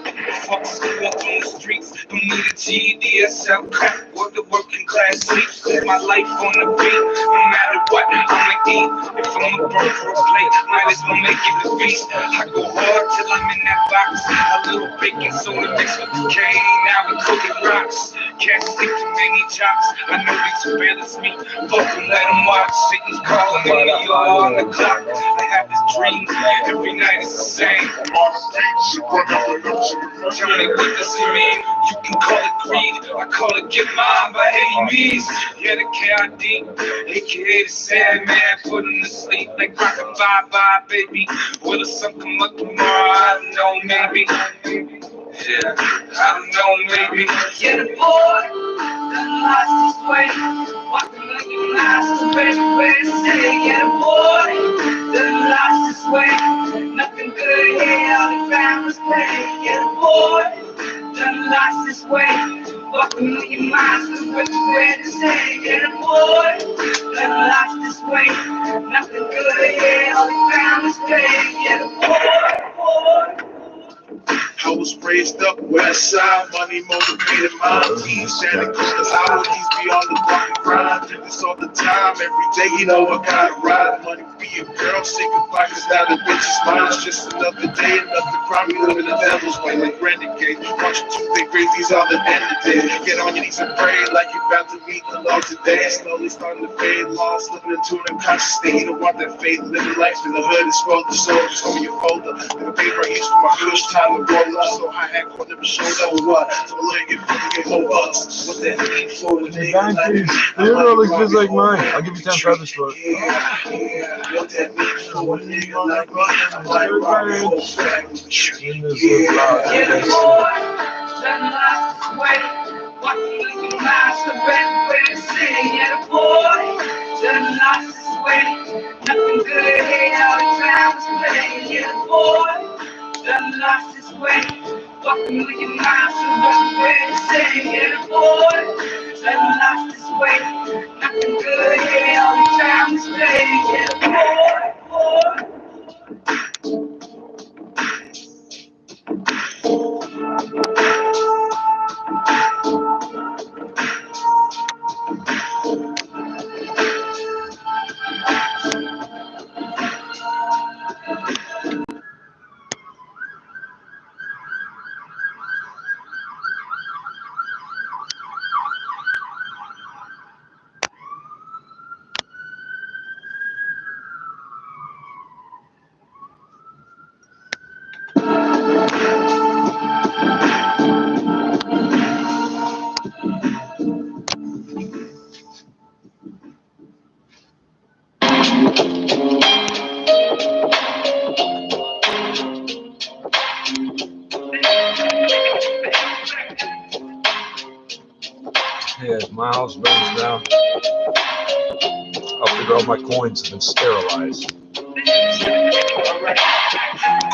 Fuck school on the streets. Don't need a GED, SL crack. What the working class sleeps. Live my life on the beat. No matter what I'ma eat. If I'm a bird for a plate, might as well make it the feast. I go hard till I'm in that box. A little baking soda mixed with decay. Now I'm cooking rocks. Can't sleep too many jobs. I know these feelings me. Fuck them, let them watch. Satan's calling me on the clock. I have this dream. Every night it's the same. Trying to get this in me. You can call it greed. I call it get mine by any means. Yeah, the KID, aka the Sandman, putting to sleep like rockin' bye-bye, baby. Will the sun come up tomorrow? I don't know, maybe. Yeah, I don't know, maybe. Yeah, the boy done lost his way. Walking like you lost his way. Where to say? Yeah, the boy done lost his way. Nothing good here, all he found was pain. Yeah, the boy done lost his way. Walking like you lost his way. Where to say? Yeah, the boy done lost his way. Nothing good here, all he found was pain. Yeah, the boy. I was raised up west side, money motivated mind. He's standing corners, how would he be on the block and grind? Do this all the time, every day, you know I gotta ride. Money be a girl, say goodbye, cause now the bitch is mine. It's just another day, another crime, you live in the devil's way like renegade. Watch your Tuesday grades, these are the end of day. Get on your knees and pray like you're about to meet the Lord today. Slowly starting to fade, lost, living into an unconscious state. You don't want that faith, living life in the hood, it's for the soldiers. Hold your folder, the paper I use for my kush, time to roll up. So high hat, court never showed up what? So I let you fucking hold up. What that mean for a nigga like me? Your hair looks just like mine. I'll give you 10 feathers for it. What that mean for a nigga like me? I'm like, Walking like you lost the best way to say, yeah, the boy done lost his way. Nothing good here, all the time was playing, yeah, the boy done lost his way. Walking like you lost the best way to say, yeah, the boy done lost his way. Nothing good here, all the time was playing, yeah, the boy. Yeah, if my house burns down, I'll figure all my coins have been sterilized.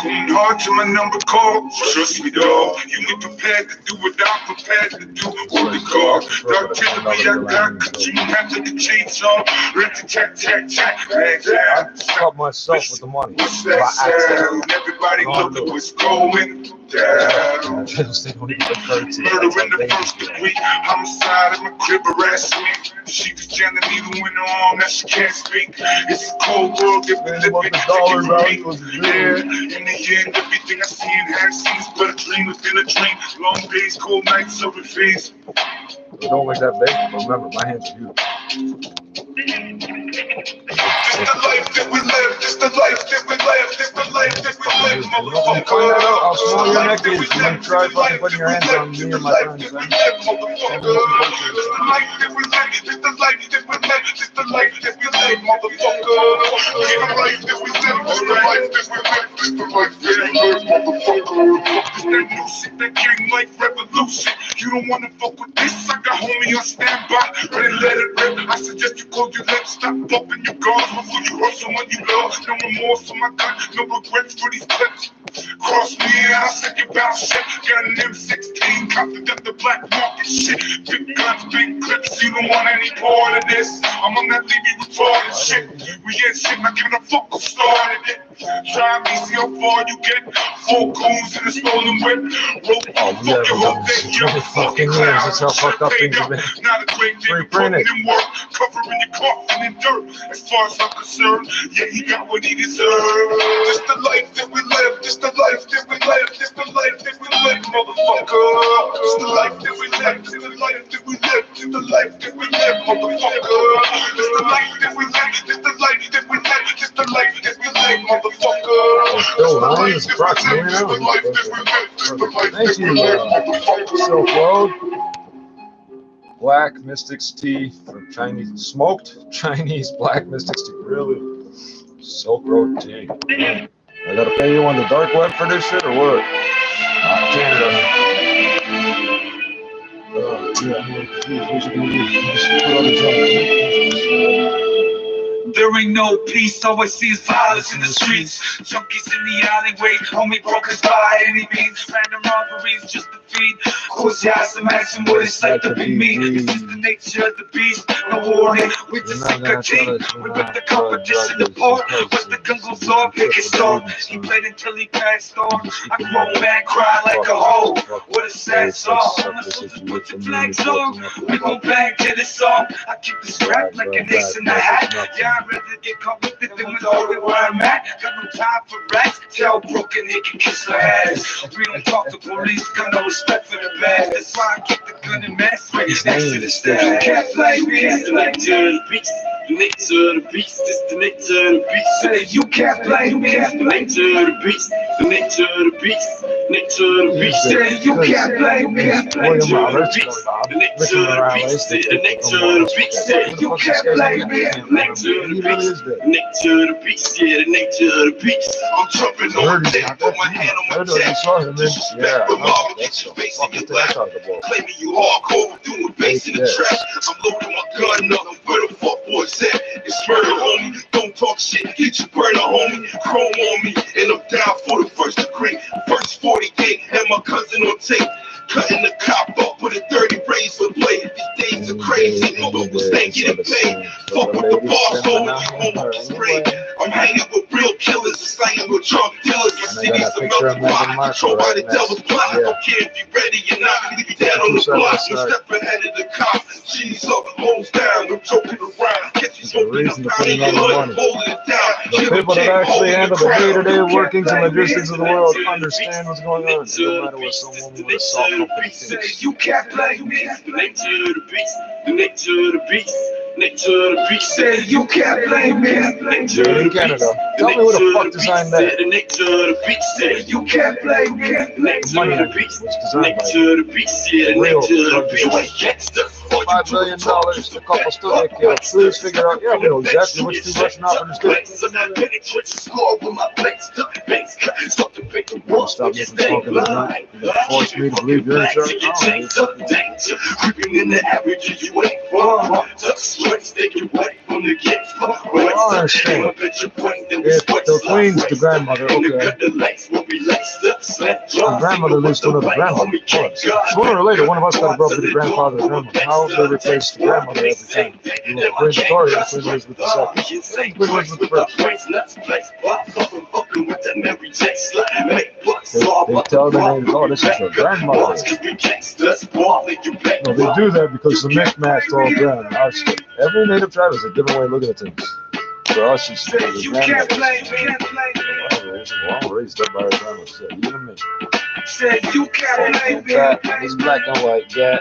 Going hard to my number call, trust me dog. You ain't prepared to do what I'm prepared to do. Hold the car, dark Tennessee, I got country, after the chainsaw. Let the tack, tack, tack, bang down. I cut myself with the money. What's that sound? Everybody look at what's going down. Murder in the first degree, homicide in my crib, harassing me. She was jamming the needle in her arm, that she can't speak. It's a cold world, if we live it, yeah. In the end, everything I see and have seen is but a dream within a dream. Long days, cold nights, so it feels. Don't make that big, but remember, my hands are huge. Just the life that we live, just the life that we live, just the life that we live, motherfucker. Find that out, how small your neck is. You can try fucking putting your hands on me and my friends. Just the life that we live, just the life that we live, just the life that we live, motherfucker. Just the life that we live, just the life that we live, just the life that we live, motherfucker. It's that new shit, that gang life revolution. You don't wanna fuck with this, I got homie on standby, ready to let it rip. I suggest you close your lips, stop bumping your guards before you hurt someone you love. No remorse for my gun, no regrets for these clips. Cross me and I'll say about shit. Got an M16, copied up the black market shit. Big guns, big clips, you don't want any part of this. I'm on that leave you retarded shit. We ain't shit, not giving a fuck who started it. Try me, see how far you get. 4 goons in a stolen whip. Rope fuck your whole day, you're a fucking clown. That's how fucked up things have been. Not a great day to put in work, covering your coffin in dirt. As far as I'm concerned, yeah, he got what he deserved. Just the life that we live, just the life that we live, it's the life that we live, motherfucker. It's the life that we live, it's the life that we live, it's the life that we live, motherfucker. It's the life that we live, it's the life that we live, it's the life that we live, motherfucker. Still lying is approximately now. Thank you, Silk Road. Black Mystics tea from Chinese, smoked Chinese Black Mystics tea. Really? Silk Road tea. I gotta pay you on the dark web for this shit or what? Canada. There ain't no peace, all I see is violence in the streets. Junkies in the alleyway, homie broke us by any means. Random robberies just to feed. Close your eyes, imagine what it's like to be me. This is the nature of the beast, no warning. We just sink our teeth, we rip the competition apart. Once the gun goes off, it gets dark. He played until he passed on. I grown man cry like a hoe. What a sad song. I'm supposed to put your flags on. We gon' bang to this song. I keep this rap like an ace in the hat. Yeah, I'd rather get caught with it than with all it where I'm at. Got no time for rats. Tell broken he can kiss her ass. We don't talk to police, got no respect for the bad. That's why I keep the gun in mass right next to the stash. Can't play me, it's the nature of the beast. The nature of the beast, it's the nature of the beast. Say you can't play me, it's the nature of the beast. The nature of the beast, nature of the beast. Say you can't play me, it's the nature of the beast. The nature of the beast, the nature of the beast. Say you can't play me, it's the nature of the beast. The nature of the beast, yeah, the nature of the beast. I'm jumping on deck, put my hand on my chest. Disrespect with mom, get your face in your lap. Claiming you hardcore, doing bass in the trap. I'm loading my gun up, where the fuck boys at? It's murder, homie. Don't talk shit, get your burner, homie. Chrome on me, and I'm down for the first degree. First 48, and my cousin on tape. Cutting the cop up with a 30 razor blade. These days are crazy, locals ain't getting paid. Fuck with the boss, homie, you won't spray. I'm hanging with real killers, it's hanging with drug dealers. My city's a melting pot, controlled by the devil's plot. I don't care if you're ready or not, leave you dead on the block. One step ahead of the cops, G's up, hoes down, no joking around. Catch you smoking a pound in your hood, holding it down. The people that actually handle the day-to-day workings and logistics of the world understand what's going on. It doesn't matter what someone with a salt company thinks. You can't play me, the nature of the beast, the nature of the beast, nature of the beast. Say you can't play me, the nature of the beast. Tell me who the fuck designed that. The nature of the beast. Say you can't play me, the nature of the beast, the nature of the beast. Yeah, the nature of the beast. $5 million, a couple studio kills. Please figure out, yeah, we know exactly which two Russian operators did. Stop making smoking the gun. You force me to believe you're in charge. Creeping in the average, you ain't wrong. Just take you away from the kids. I understand. If the queen's the grandmother, okay. The grandmother lives to another grandmother. Sooner or later, one of us got to grow up with the grandfather or grandmother. How they replace the grandmother every time? You know, bring the story, the queen lives with the second. The queen lives with the first. They tell their neighbors, oh, this is your grandmother. No, they do that because the mishmash all around. Every native tribe has a different way of looking at things. For us, she's the grandmother. I'm raised up by her grandmother, so even me. You can't play me. This black and white cat.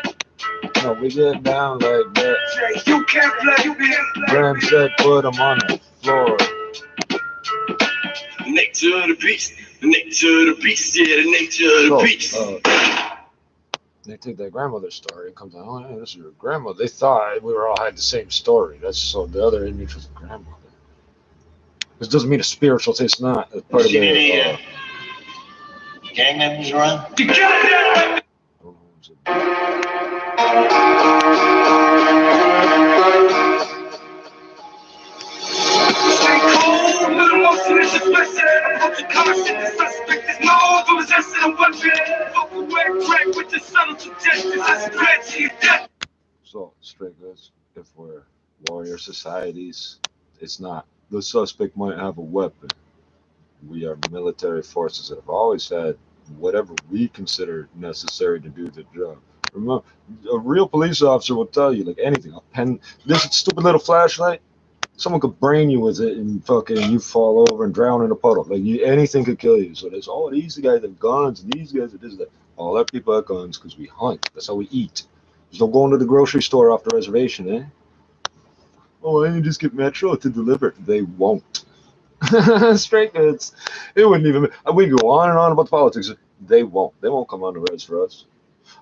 No, we get down like that. You can't play me. Graham said, put him on the floor. The nature of the beast, the nature of the beast, yeah, the nature of the beast. They take that grandmother's story and comes out, oh yeah, this is your grandmother. They thought we were all had the same story. That's so the other image was a grandmother. This doesn't mean a spiritual taste, not as part of the gang members around. So, straight goods, if we're warrior societies, it's not. The suspect might have a weapon. We are military forces that have always had whatever we consider necessary to do the job. Remember, a real police officer will tell you, like anything, a pen, this stupid little flashlight, Someone could brain you with it and fucking you fall over and drown in a puddle. Like anything could kill you. So there's these guys have guns and these guys have this that. All our people have guns because we hunt. That's how we eat. Just don't go into the grocery store off the reservation, eh? Oh, I can just get Metro to deliver. They won't. Straight goods. It wouldn't even. We go on and on about the politics. They won't. They won't come on the res for us.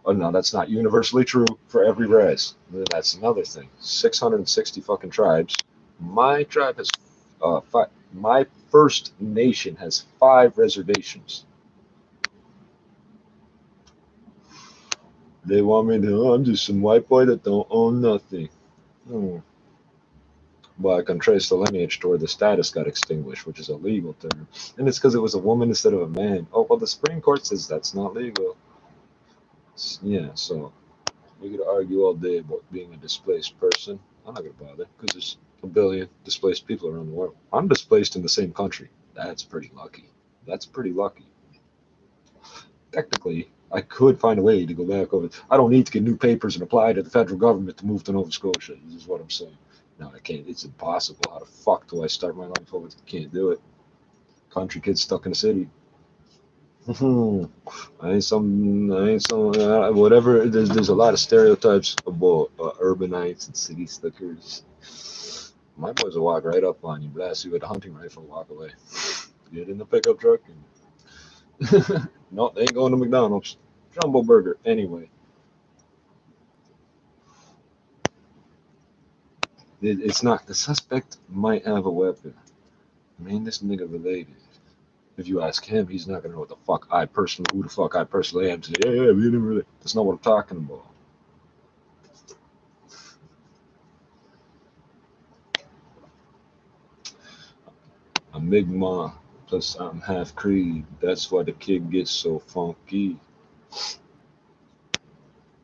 Oh no, that's not universally true for every res. That's another thing. 660 fucking tribes. My tribe has five. My First Nation has 5 reservations. They want me to. Oh, I'm just some white boy that don't own nothing. Well, I can trace the lineage to where the status got extinguished, which is a legal term, and it's because it was a woman instead of a man. Oh well, the Supreme Court says that's not legal. Yeah, so we could argue all day about being a displaced person. I'm not gonna bother because there's a billion displaced people around the world. I'm displaced in the same country. That's pretty lucky. That's pretty lucky. Technically, I could find a way to go back over. I don't need to get new papers and apply to the federal government to move to Nova Scotia. This is what I'm saying. No, I can't. It's impossible. How the fuck do I start my life over? Can't do it. Country kids stuck in the city. I ain't some, whatever. There's a lot of stereotypes about urbanites and city slickers. My boys will walk right up on you, blast you with a hunting rifle, walk away. Get in the pickup truck. And no, they ain't going to McDonald's. Jumbo Burger, anyway. It's not. The suspect might have a weapon. I mean, this nigga related. If you ask him, he's not gonna know who the fuck I personally am. Say, yeah, we didn't really. That's not what I'm talking about. I'm Mi'kmaq, plus I'm half Creed. That's why the kid gets so funky.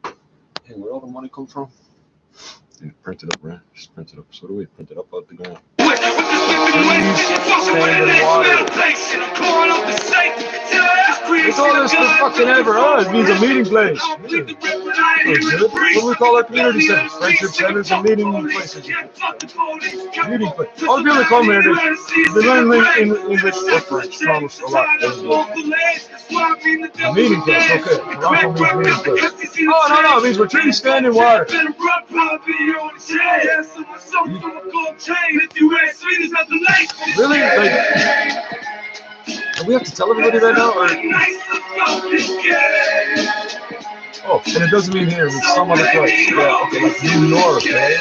Hey, where all the money come from? Print it up, man. Just print it up. So do we print it up out the ground. It's all this fucking ever. Oh, it means a meeting place. What do we call our community centers? Friendship centers and meeting places. Meeting place. All the people that come here, they learn English or French. Promise a lot. A meeting place, okay. Toronto means meeting place. Oh, no, it means we're trees stand in water. Really? Like, do we have to tell everybody right now? Or? Oh, and it doesn't mean here, it's some other place. Yeah, okay, like New York, okay?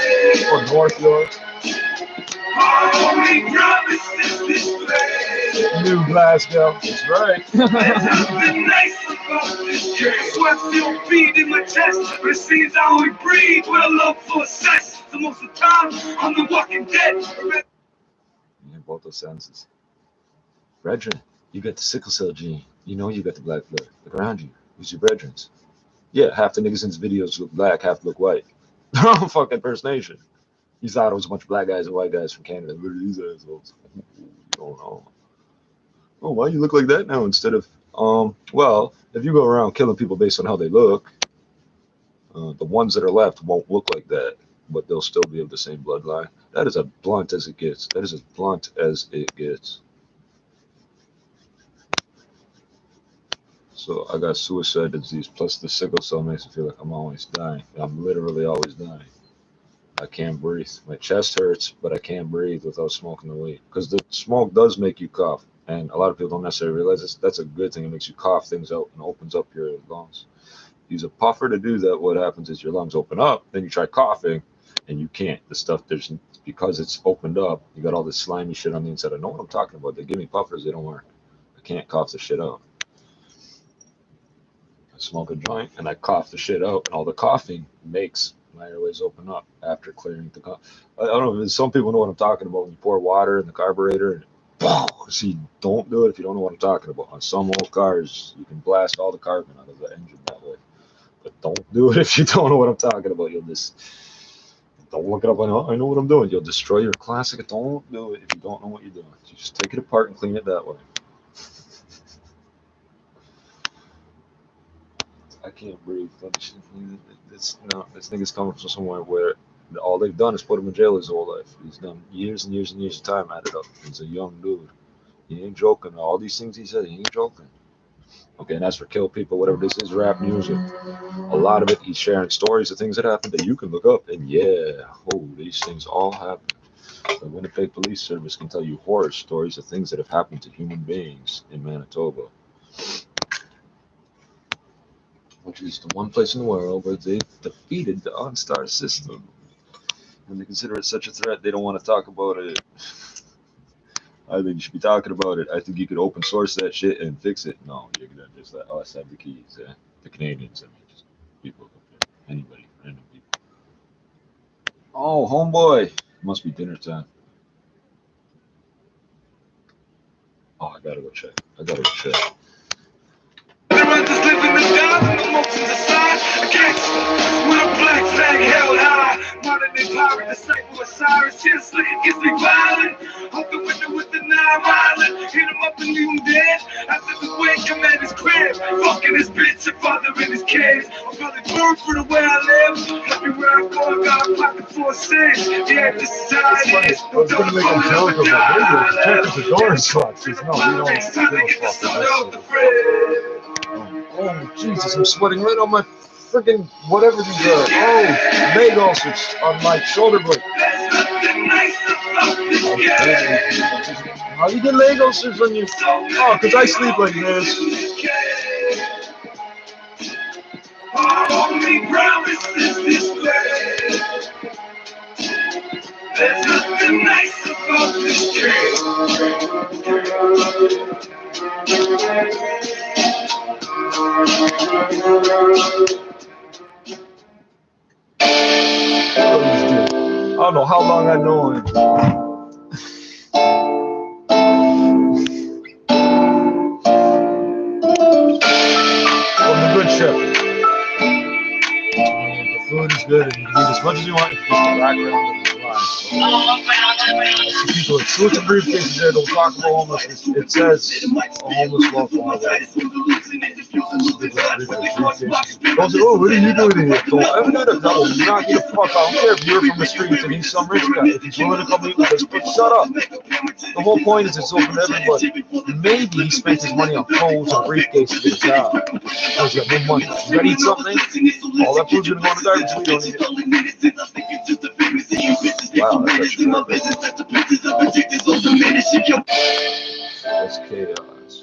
Or North York. New Glasgow, that's right. Yeah, both those senses. Brethren, you got the sickle cell gene. You know you got the black blood. Look around you. Who's your brethren? Yeah, half the niggas in his videos look black, half look white. They're all fucking First Nation. You thought it was a bunch of black guys and white guys from Canada. Look at these assholes. You don't know. Oh, why you look like that now instead of well, if you go around killing people based on how they look, the ones that are left won't look like that, but they'll still be of the same bloodline. That is as blunt as it gets. That is as blunt as it gets. So I got suicide disease plus the sickle cell makes me feel like I'm always dying. I'm literally always dying. I can't breathe. My chest hurts, but I can't breathe without smoking the weed. Because the smoke does make you cough. And a lot of people don't necessarily realize this. That's a good thing. It makes you cough things out and opens up your lungs. Use a puffer to do that. What happens is your lungs open up. Then you try coughing, and you can't. The stuff, because it's opened up, you got all this slimy shit on the inside. I know what I'm talking about. They give me puffers. They don't work. I can't cough the shit out. I smoke a joint, and I cough the shit out. And all the coughing makes my airways open up after clearing the cough. I don't know. Some people know what I'm talking about when you pour water in the carburetor and see, don't do it if you don't know what I'm talking about. On some old cars, you can blast all the carbon out of the engine that way. But don't do it if you don't know what I'm talking about. You'll just don't look it up. I know what I'm doing. You'll destroy your classic. Don't do it if you don't know what you're doing. You just take it apart and clean it that way. I can't breathe. This nigga's coming from somewhere where All they've done is put him in jail his whole life. He's done years and years and years of time added up. He's a young dude. He ain't joking. All these things he said, he ain't joking. Okay, and as for kill people, whatever this is, rap music. A lot of it, he's sharing stories of things that happened that you can look up. And yeah, these things all happen. The Winnipeg Police Service can tell you horror stories of things that have happened to human beings in Manitoba. Which is the one place in the world where they've defeated the OnStar system. When they consider it such a threat, they don't want to talk about it. I think you should be talking about it. I think you could open source that shit and fix it. No, you're gonna just let us have the keys. The Canadians, I mean, just people, anybody, random people. Oh, homeboy, it must be dinner time. Oh, I gotta go check. With a black flag held high, modern day pirate, disciple of Cyrus, shit slick against me violent. Out the window with the 9 violent, hit him up and leave him dead. After the way, come at his crib, fucking his bitch and father in his kids. I'm probably burned for the way I live. Everywhere I go, I got a pocket full of sins. Yeah, this is how it is. I was gonna make a joke about radio. Check if the door is locked. Says, no, we don't give a fuck. Oh, Jesus, I'm sweating right on my freaking whatever these are. Oh, leg ulcers on my shoulder blade. How do you get leg ulcers on you? Oh, because I sleep like this. There's nothing nice about this I don't know how long I know him. From the Good Shepherd. The food is good and you can eat as much as you want if you get the background of the line. I see people with suits and briefcases there don't talk about homelessness. It says a homeless welfare. Oh, what are you doing here? Don't ever do that. No, you're not gonna fuck. I don't care if you're from the streets and he's some rich guy. If he's willing to come meet with us, but shut up. The whole point is it's open to everybody. Maybe he spent his money on clothes or briefcases to get a job. Because he's got no money. You gotta eat something? All that food's gonna go in the garbage. We don't need it. Wow, that's actually that's chaos.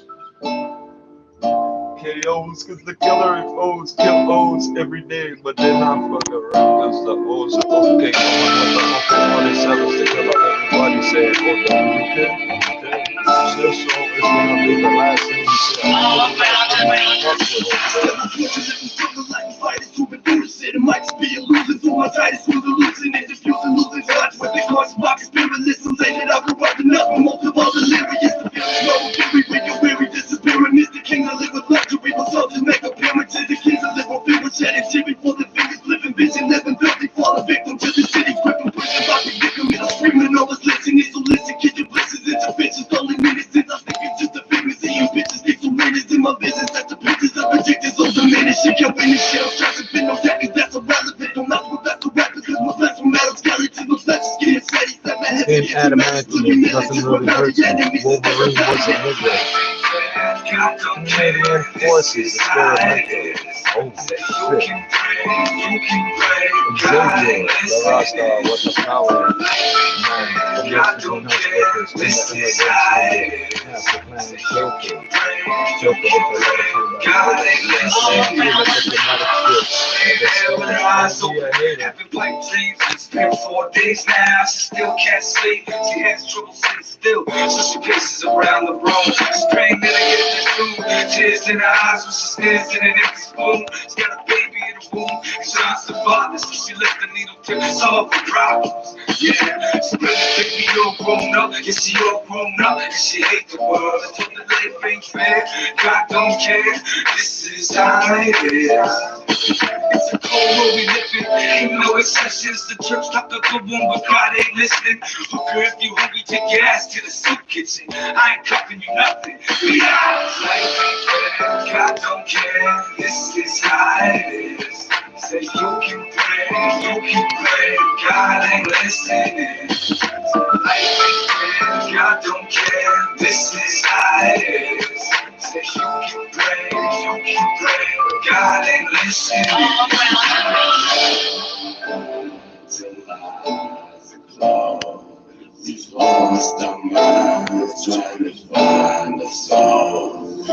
KOs, because the killer O's kill O's every day, but they're not fucking around because the O's are okay. All they sell is to kill up everybody saying, oh, okay. This show is gonna be the last thing you say. It might just be a losing for my tightest with a losing and diffusing losing touch with the course box spiritualism laid up about enough multiple delirious the feeling of weary when you're weary disappearing is the king to live with luxury results and make appearances the king to live with fear with shedding TV for the fingers living vision living filthy fall a victim to the city gripping pushing by predicament I'm screaming all this listening so listen kid your blessings interventions only minutes since I think it's just the figures and you bitches get so minutes in my business that's the pictures of predicted so diminishing jumping in shells trying to fit no seconds that's irrelevant don't matter what that's the rap because my flesh from metal skeletons no flesh is getting steady set my head in adamantine, nothing really hurts me. Wolverine was a nigga. Canadian forces, experimental. Oh shit. Xavier, the Rasta, what the power. Man, the Mexican house workers, the planet Joker. Joker with a lot of food. I've been playing dreams, it's been 4 days now, she still can't sleep, she has trouble sitting still, so she paces around the room, screaming to get this food, tears in her eyes when she stares at an empty spoon, she's got a baby in her womb, John's the father, so she left the needle to solve her problems, yeah, she really think me all grown up, yeah, she all grown up, and she hate the world, I told her life ain't fair, God don't care, this is how it is. It's a cold world we live in. Ain't no exceptions. The church talk a good one, but God ain't listening. Hooker, if you hungry, take your ass to the soup kitchen. I ain't cuffing you nothing. We out. Life ain't fair. God don't care. This is how it is. Say you can pray. God ain't listening. Life ain't fair. God don't care. This is how it is. Say you can pray. God ain't listening. Till eyes are closed. These lost our minds, trying to find a soul.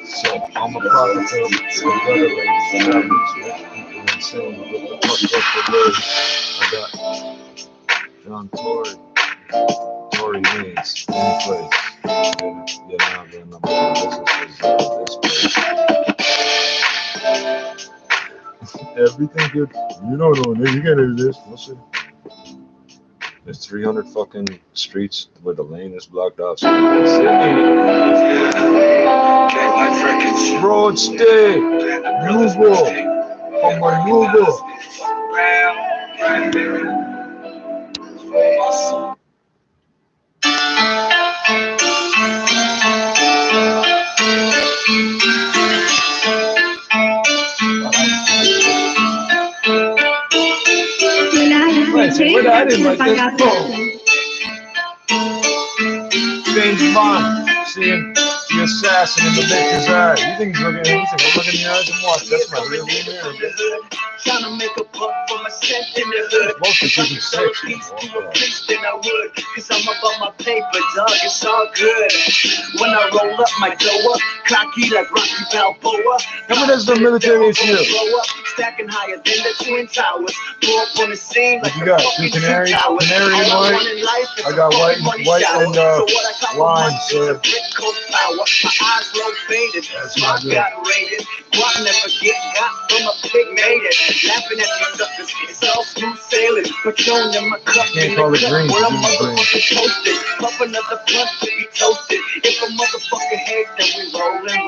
So I'm a product of the gutter ladies, Japanese rich people insane with the fucked up the words. I got John Tory Haynes, in place. Get out there, and I'm business is this place. Everything good. You don't know, nigga. You gotta do this. Listen. There's 300 fucking streets where the lane is blocked off. So you can see. Road stay. Yugo. Como Yugo. I didn't like this. James Bond, seeing the assassin in the victor's eye. You think he's looking at me? He's looking in the eyes and watch. That's my real mirror. Trying to make a buck for my cent in the hood. Mostly pushing sex. To a priest than I would. Cause I'm about my paper, dog. It's all good. When I roll up my dough up, cocky like Rocky Balboa. How many does the military issue? Stacking higher than the Twin Towers. Blow up on the scene like you got two canaries, canary and white. I got white and lime, sir. My eyes low faded. My got rated. What never get got from a pig made it. Laughing at these suckers. It's all smooth sailing. Patron in my cup. Can't call it green. Well, I'm motherfucking toasted. Puff another blunt to be toasted. If a motherfucker hates, then we rolling.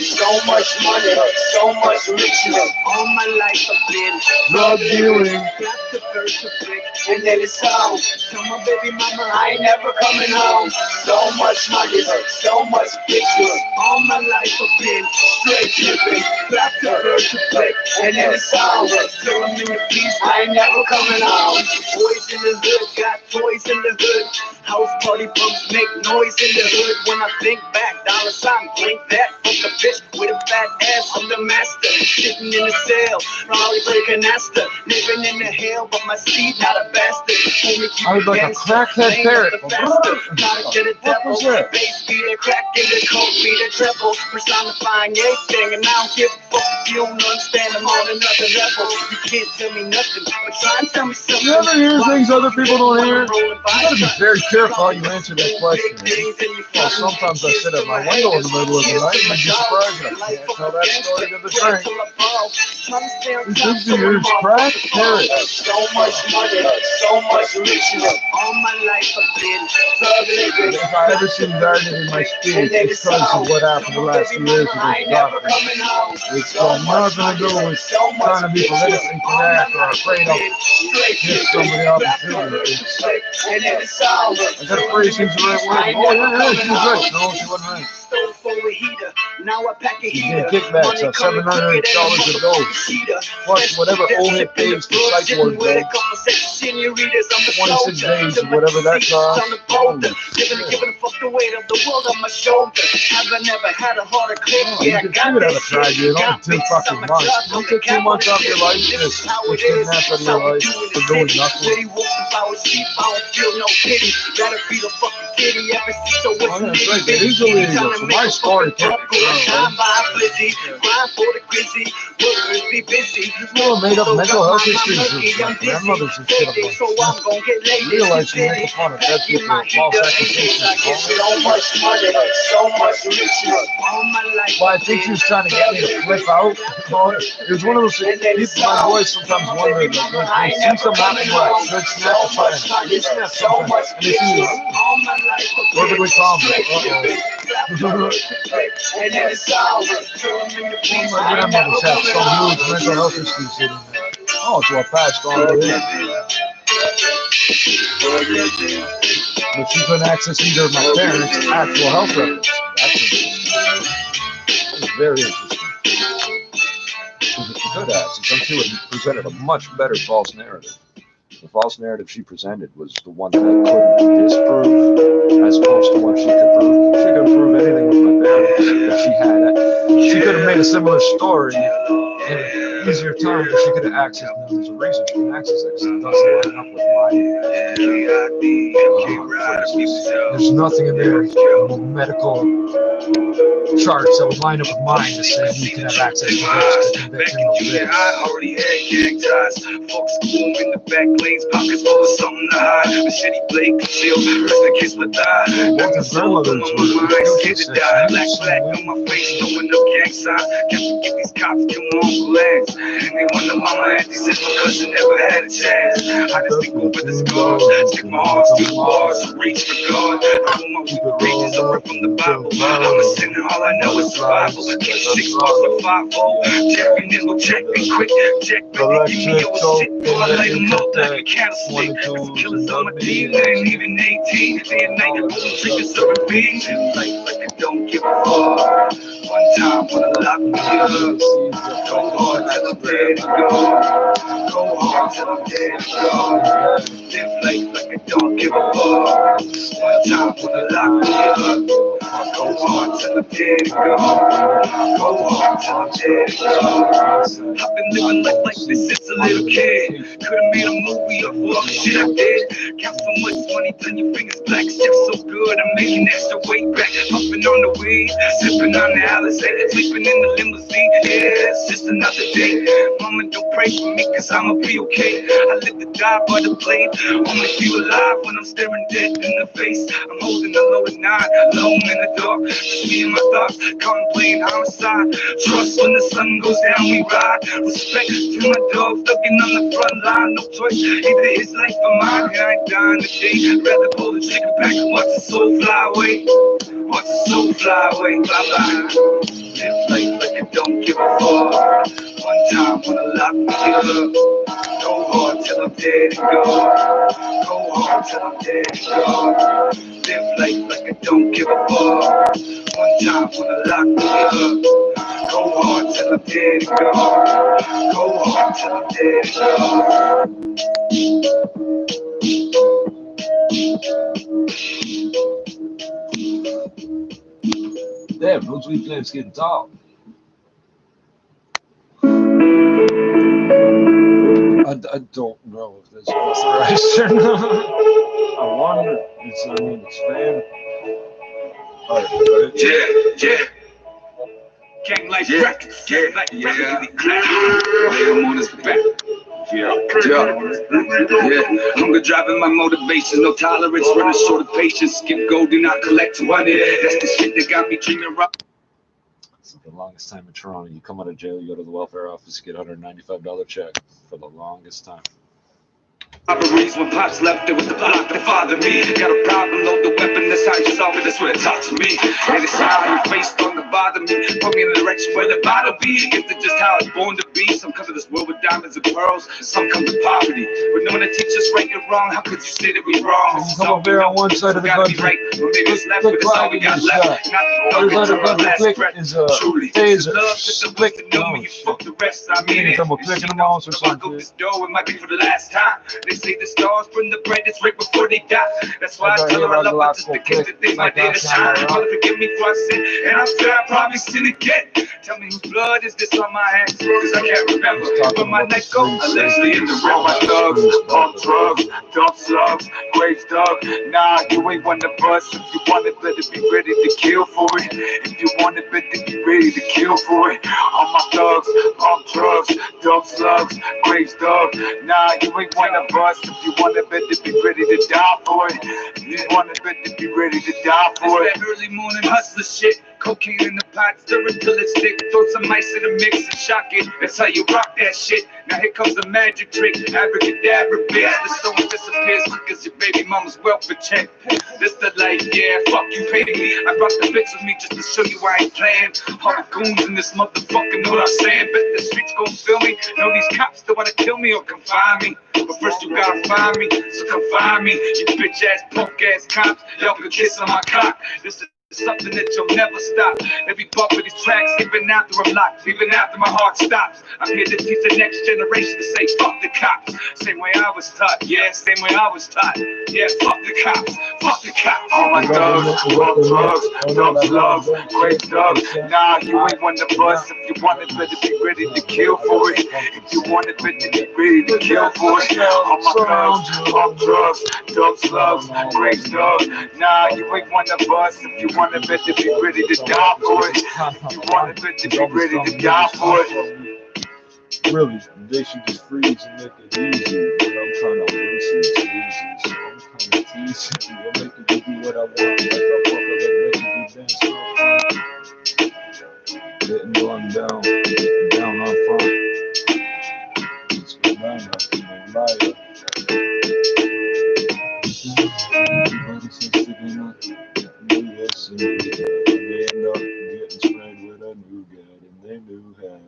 So much money, so much riches. All my life I've been drug dealing. Got the first to flick, and then it's all. Tell my baby mama I ain't never coming home. So much money, so much pictures. All my life I've been straight tripping. Got the first to flick, and then it's all. Till I'm in the peace, I ain't never coming home. Boys in the hood, got toys in the hood. House party bumps make noise in the hood. When I think back, dollar sign, blink that. Fuck a bitch with a fat ass, I'm the master. Sitting in the cell, probably breaking Asta. Living in the hell, but my seed not a bastard. I was like a crackhead parrot. Gotta get a devil. Bass beat a crack in the coke, beat a treble. Personifying everything, and I don't give a fuck if you don't understand. I'm on another level. You can't tell me nothing, but try and tell me something. You ever hear things other people don't hear? You gotta be very careful how you answer that question. Well, sometimes I sit at my window in the middle of the night and you'd be surprised that I can't tell that story to the train. You think you use crack? Parrot. So much money, so much riches. All my life I've been drug living. If I ever seem guarded in my speech, it's because of what happened the last 2 years with this doctor. It's got nothing to do with trying to be politically correct or afraid of hit somebody off the field. I gotta phrase things the right way. Oh, yeah, she was right. No, she wasn't right. Now I pack a you get kickbacks of $700 a dose. Plus whatever OHIP pays to psych ward beds. 26 days or whatever that costs. Giving a fuck the weight of the world on my shoulder. Have I never had a harder clip? Yeah, you could have tried it. Only 2 fucking months. Don't take 2 months off your life. Just kidnap out of your life for doing nothing. Oh, that's right. It is illegal. So my story can't be people made up mental health issues. My grandmother's and shit about realize you make fun of dead people and false accusations. So much money, so much riches. Well, I think she was trying to get me to flip out. It was one of those things. My boys sometimes wonder, like, they see something happen where I should snap the plan. They snap something, and they see perfectly calm. Uh-oh. And then it's over. My grandmother's had some huge mental health issues in oh, so I passed on to it. But she couldn't access either of my parents' actual health records. That's interesting. That's very interesting. Because if she could access them, she would have presented a much better false narrative. The false narrative she presented was the one that I couldn't disprove, as opposed to one she could prove. She couldn't prove anything with my parents, but she had it. She could have made a similar story in an easier time, but she could have accessed it. There's a reason she can access it, because it doesn't line up with mine. There's nothing in there, no medical charts that would line up with mine to say you can have access to this, to convict him of this. I already had gang ties. Folks boom in the back lanes, pockets full of something to hide. Machete blade concealed, rest in case with die. Both her grandmothers were scared to die. Black on my face, throwing up gang signs. Can't forget these cops kill my uncle legs. They wonder mama and said my cousin never had a chance. I just think over the scars, stick my heart to the bars, reach for God. I want my weak pages over from the Bible. I'm a sinner, all I know is survival. Keep 6 bars with 5 volts. Check me, nigga, check me quick. Check me, give me your shit. I light them up like a candlestick. Killers on my team, they ain't even 18. Day and night, I'm triggers of a beat. Like I don't give a fuck. One time when I lock me up. Go hard till I'm dead and gone. Go hard till I'm dead and gone. Live life like I don't give a fuck. One time when I lock me up. Go hard till I'm dead and gone. Go hard till I'm dead and gone. I've been living life like this since a little kid. Could've made a movie of all the shit I did. Count so much money, turn your fingers black. Shit so good, I'm making extra weight back. Puffing on the weed, sipping on the Alizé, sleeping in the limousine. Yeah, it's just another day. Mama, don't pray for me, cause I'ma be okay. I live to die by the blade. Only feel alive when I'm staring dead in the face. I'm holding a loaded 9, alone in the dark. Just me and my thoughts, contemplating homicide. Trust when the sun goes down, we ride. Respect to my dog, looking on the front line. No choice, either his life or mine. And I ain't dying today. Rather pull the trigger back and watch the soul fly away. Watch the soul fly away. Bye-bye. Live life like I don't give a fuck. One time when I lock me up. Go hard till I'm dead and gone. Go hard till I'm dead and gone. Live life like I don't give a fuck. One time when I lock me up. Go hard till I'm dead and gone. Go hard till I'm dead and gone. Damn, those weak flames getting tall. I don't know if this is authorized or not. I wonder. It's fan. Alright, yeah. Gang life records. Gang life records. I'm on this back. Yeah. Hunger driving my motivation, no tolerance, running short of patience. Skip gold, do not collect money. That's the shit that got me dreaming rock. This is the longest time in Toronto. You come out of jail, you go to the welfare office, you get $195 check for the longest time. Robberies when pops left it with the block that fathered me. Got a problem, load the weapon, that's how you solve it, that's what it taught to me. And it's how your face don't bother me. Put me in the direction where the bottle be. It's just how it's born to be. Some come to this world with diamonds and pearls, some come to poverty. But no one to teach us right and wrong, how could you say that we wrong? You come up there on one side of the country. Right. Well, maybe it's left, but it's all we got left. Not the other side of the country, click is a taser. Click, you fuck the rest, I mean it. Come up, click in the mouse or something. This door, it might be for the last time. They say the stars bring the brightest right before they die. That's why I tell her I love her just in case the day my day to shine. Father, forgive me for I sin, and I'm sure I probably sin again. Tell me whose blood is this on my hands, cause I can't remember. When my night goes, I literally in the room. My thugs, pump drugs, dump slugs, grave dug. Nah, you ain't one of us. If you want it, better be ready to kill for it. If you want it, better be ready to kill for it. All my thugs, pump drugs, dump slugs, grave dug. Nah, you ain't one of us. If you want it, better be ready to die for it. If you want it, better be ready to die for it. That early morning hustler shit. Cocaine in the pot, stir it till it's thick. Throw some ice in the mix and shock it. That's how you rock that shit. Now here comes the magic trick. Abracadabra, bitch. The stone disappears because your baby mama's welfare check. This the life, yeah. Fuck you, pay me. I brought the bitch with me just to show you I ain't playing. All the goons in this motherfucker know what I'm saying. Bet the streets gon' feel me. Know these cops still wanna kill me or confine me. But first you gotta find me, so come find me. You bitch ass, punk ass cops. Y'all can kiss on my cock. This is something that you'll never stop. Every bump of these tracks, even after I'm locked, even after my heart stops. I'm here to teach the next generation to say fuck the cops. Same way I was taught, yeah, same way I was taught. Yeah, fuck the cops, fuck the cops. All my thugs, drugs, great thugs. Nah, you ain't one to bust. If you want it, better be ready to kill for it. If you want it, better be ready to kill for it. All my thugs, all drugs, slugs, great thugs. Nah, you ain't one to bust. If you want it, better be ready to die for it. If you want it, better be ready to die for it. Really, they should just freeze and make it easy. But I'm trying to rinse it easy, so I'm kind of teasing you. I'm making you do what I want, like I fuck up and make you do dance. Getting run down on front. It's good man, I'm a liar. Everybody says they're not getting this and that, and they end up getting sprayed with a nougat, and they knew that.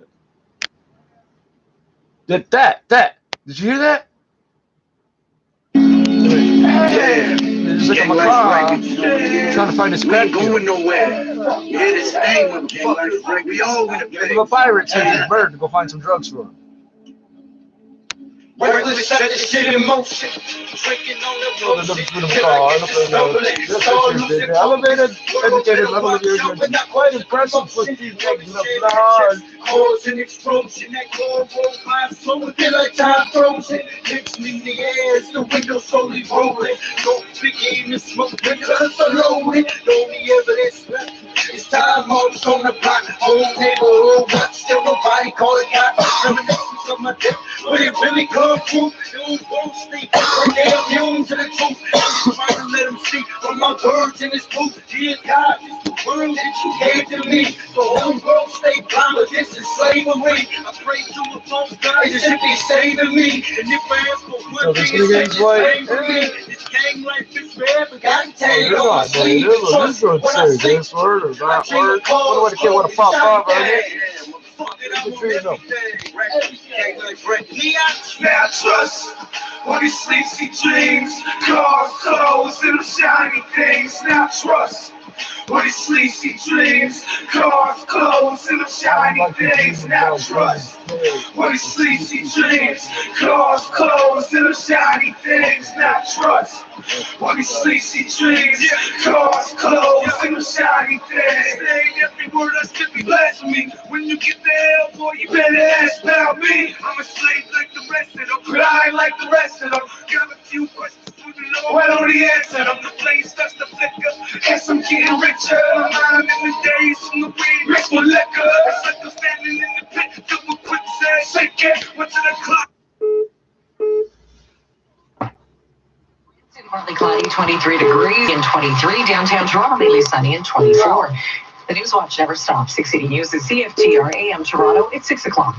Did you hear that? Hey, it's like a car trying to find a scratch. Going nowhere. Yeah, this thing, motherfucker. We all in the If a pirate sends a bird to go find some drugs for him. Reckless set this shit in motion. Drinking on the road. Elevated, educated level of irrigation. Not quite impressive for these niggas of blood. Cause an explosion, that core roll by slow within like time frozen. Lips me in the air as the window slowly rolling. No big aim and smoke, because I'm loaded. The only evidence left is time marks on the block. Whole neighborhood, but still nobody call it got reminiscence of my death. But it really come true. You won't sleep. They immune to the truth. I'm trying to let them see from my words in this booth. Dear God, it's the world that you gave to me. The whole world stay blind, but this is slavery. I pray to a false God, it should be saving me. And if I ask for one thing, it's like for me. This gang life is forever. God take it all. Sleep and trust. When I say this word or that word, what do I care what to pop up right here? Now trust when he sleeps, he dreams. Cars, clothes, and them shiny things. Now trust when he sleeps, he dreams. Cars, clothes, and them shiny things. Now trust when he sleeps, he dreams. Cars, clothes, and them shiny things. Now trust when he sleeps, he dreams. Cars, clothes, and them shiny things. Saying every word that's to be blasphemy. When you get the hell, boy, you better ask about me. I'm a slave like the rest of them, crying like the rest of them. Got a few questions for the Lord, why don't he answer them? The flame starts to flicker, as I'm getting richer. I'm in the days from the weed, mixed with liquor. It's like I'm standing in the pit, filled with quicksand, shaking, went to the clock. Partly cloudy, 23 degrees in 23. Downtown Toronto, mainly sunny and 24. The News Watch never stops. 680 News is CFTR AM Toronto. It's 6 o'clock.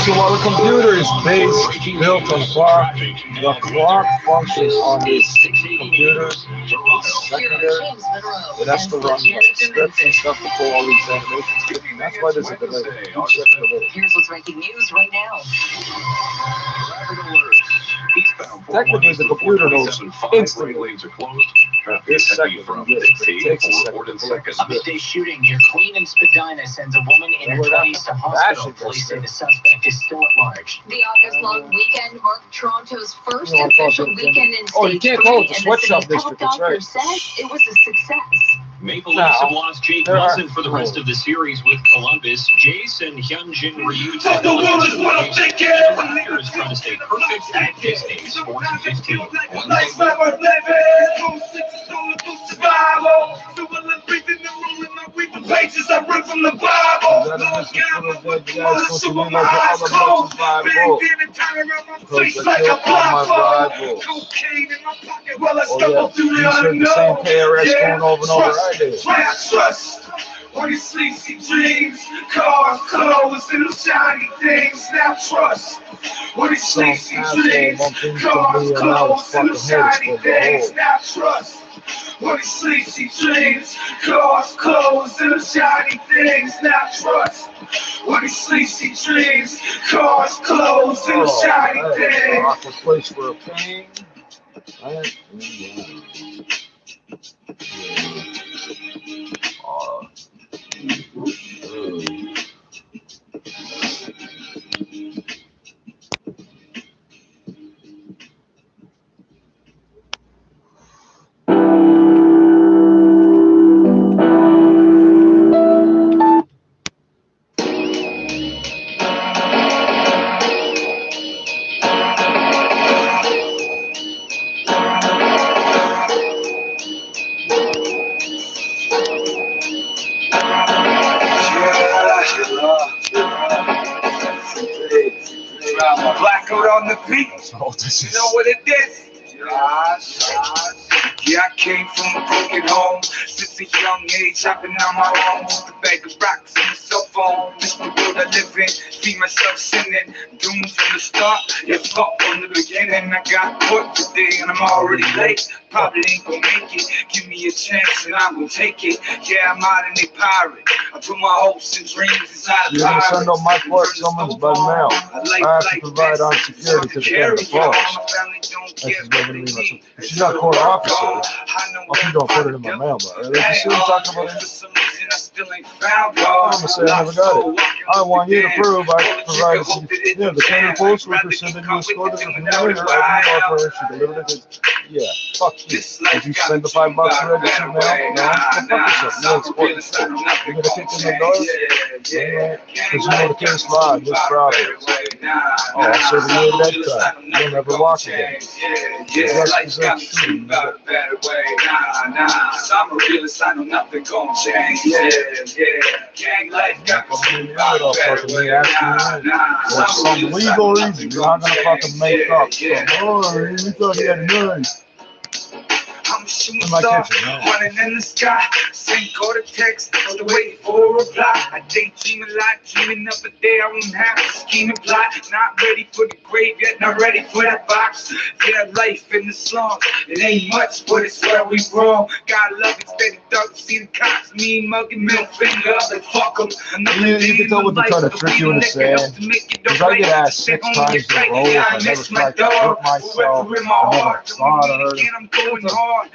So while the computer is built on clock, the clock functions on this computer secondary. It has to run scripts and stuff to pull all these animations. And that's why there's a delay. Here's what's making news right now. Technically, the computer knows instantly. This second from takes a second. A midday shooting near Queen and Spadina sends a woman in her 20s to hospital. Police say the suspect is still at large. The August-long weekend marked Toronto's first official weekend in Oh, you can't call it the sweatshop district, that's right. Said it was a success. Maple Leafs have lost Jake Wilson for the rest of the series with Columbus. Jason Hyunjin Ryu to the Raptors trying to stay perfect at this stage, 4-15. Read the pages I read from the Bible. Lord God, my mother, so my eyes closed. Back then and turn around my face like a blindfold. Cocaine in my pocket while I stumble through the unknown. Trust. When he sleeps, he dreams. Cars, clothes, and them shiny things. Now trust. When he sleeps, he dreams. Cars, clothes, and them shiny things. Now trust. When he sleeps, he dreams. Cars, clothes, and them shiny things. Now trust. When he sleeps, he dreams. Cars, clothes, and them shiny things. Awkward place for a king. Blackout on the beat. You know what it is? Yeah, I came from a broken home. Since a young age, I've been on my own. With a bag of rocks and a cell phone. This the world I live in. See myself sinning. Doomed from the start. Yeah, fuck from the beginning. I got caught today and I'm already late. Probably ain't gonna make it. Give me a chance and I'm gonna take it. Yeah, I'm out in a pirate. I put my hopes and dreams inside a pirate. Send out my court summons by mail. I have to provide armed security to the Canada Falls. She's not a court officer. Well, you don't put it in my mail, but you see what I'm talking about? I'm gonna say I never got it. I want you to prove I provided some. Yeah, the Canada Post worker said that you escorted her from there. Operation delivered it. Yeah, fuck you. Did you spend the $5 to register mail? No, go fuck yourself. You export. You're gonna kick in the doors? Because you know the case law in this province. Oh, I'll serve you a dead time. You'll never walk again. Life's got me thinking about a better way. I'm a realist, I know nothing gon' change. Gang life got me thinking about a better way. For some legal reason, you're not gonna fucking make up. Oh, you thought he had money. I'm shooting star, running in the sky. Send go to text, still waiting for a reply. I daydream a lot, dreaming of a day I won't have to scheme and plot. Not ready for the grave yet, not ready for the box. Yeah, life in the slum, it ain't much, but it's where we wrong. God love it, steady dark, see the cops, me mugging middle finger up and fuck them. You can tell what they're trying to trick you into saying. Because I get asked 6 times in a row if I never tried to hurt myself. I never thought of her.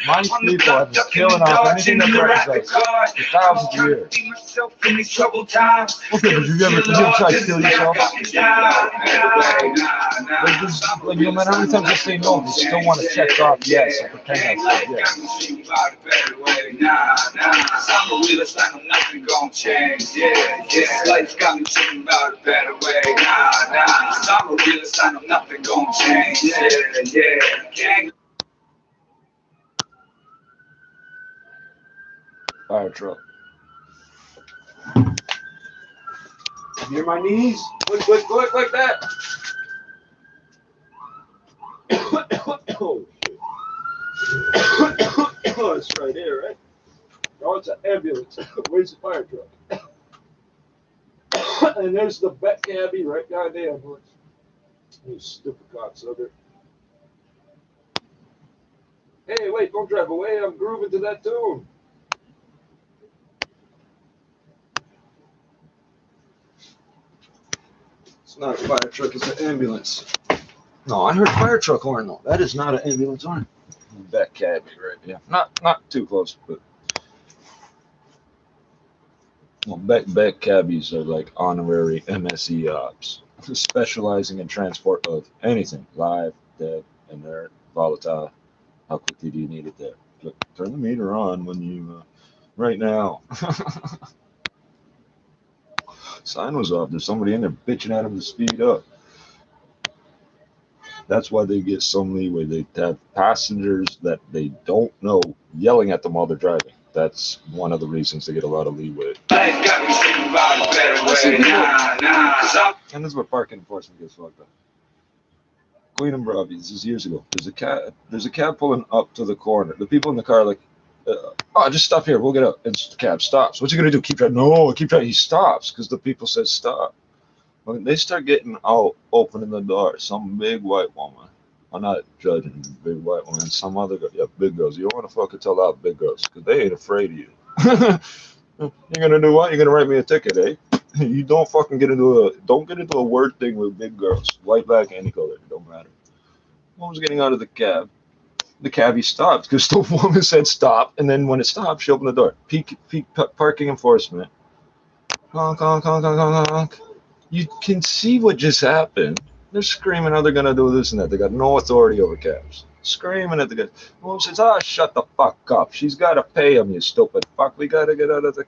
My people have been killing off anything that threatens us for thousands of years. Okay, but you ever try to kill yourself? Like, no matter how many times I say no, they still want to check off yes and pretend I said yes. I'm a realist, I know nothing gon' change. Life's got me thinking about a better way. I'm a realist, I know nothing gon' change. Gang. Fire truck. Near my knees. Look like that. Oh, it's right here, right? Oh, it's an ambulance. Where's the fire truck? And there's the vet cabbie right behind the ambulance. You stupid cocksucker. Hey, wait, don't drive away. I'm grooving to that tune. It's not a fire truck, it's an ambulance. No, I heard fire truck horn though. That is not an ambulance horn. Vet cabbie, right? Yeah, not too close, but well, vet cabbies are like honorary MSE ops, specializing in transport of anything, live, dead, inert, volatile. How quickly do you need it there? Look, turn the meter on when you right now. Sign was off. There's somebody in there bitching at him to speed up. That's why they get some leeway. They have passengers that they don't know yelling at them while they're driving. That's one of the reasons they get a lot of leeway. Life got me thinking about a better way. Nah. And this is where parking enforcement gets fucked up. Queen and Broadview, this is years ago. There's a cab pulling up to the corner. The people in the car are like, oh, just stop here. We'll get out. And the cab stops. What's he going to do? Keep driving? No, keep driving. He stops because the people said stop. When they start getting out, opening the door, some big white woman. I'm not judging big white woman. Some other girl. Yeah, big girls. You don't want to fucking tell out big girls because they ain't afraid of you. You're going to do what? You're going to write me a ticket, eh? You don't fucking get into a word thing with big girls. White, black, any color. It don't matter. Woman's getting out of the cab. The cabbie stopped because the woman said stop, and then when it stopped, she opened the door. Peak parking enforcement. Honk, honk, honk, honk, honk, honk. You can see what just happened. They're screaming how they're gonna do this and that. They got no authority over cabs. Screaming at the guy. The woman says, shut the fuck up. She's gotta pay him, you stupid fuck. We gotta get out of the...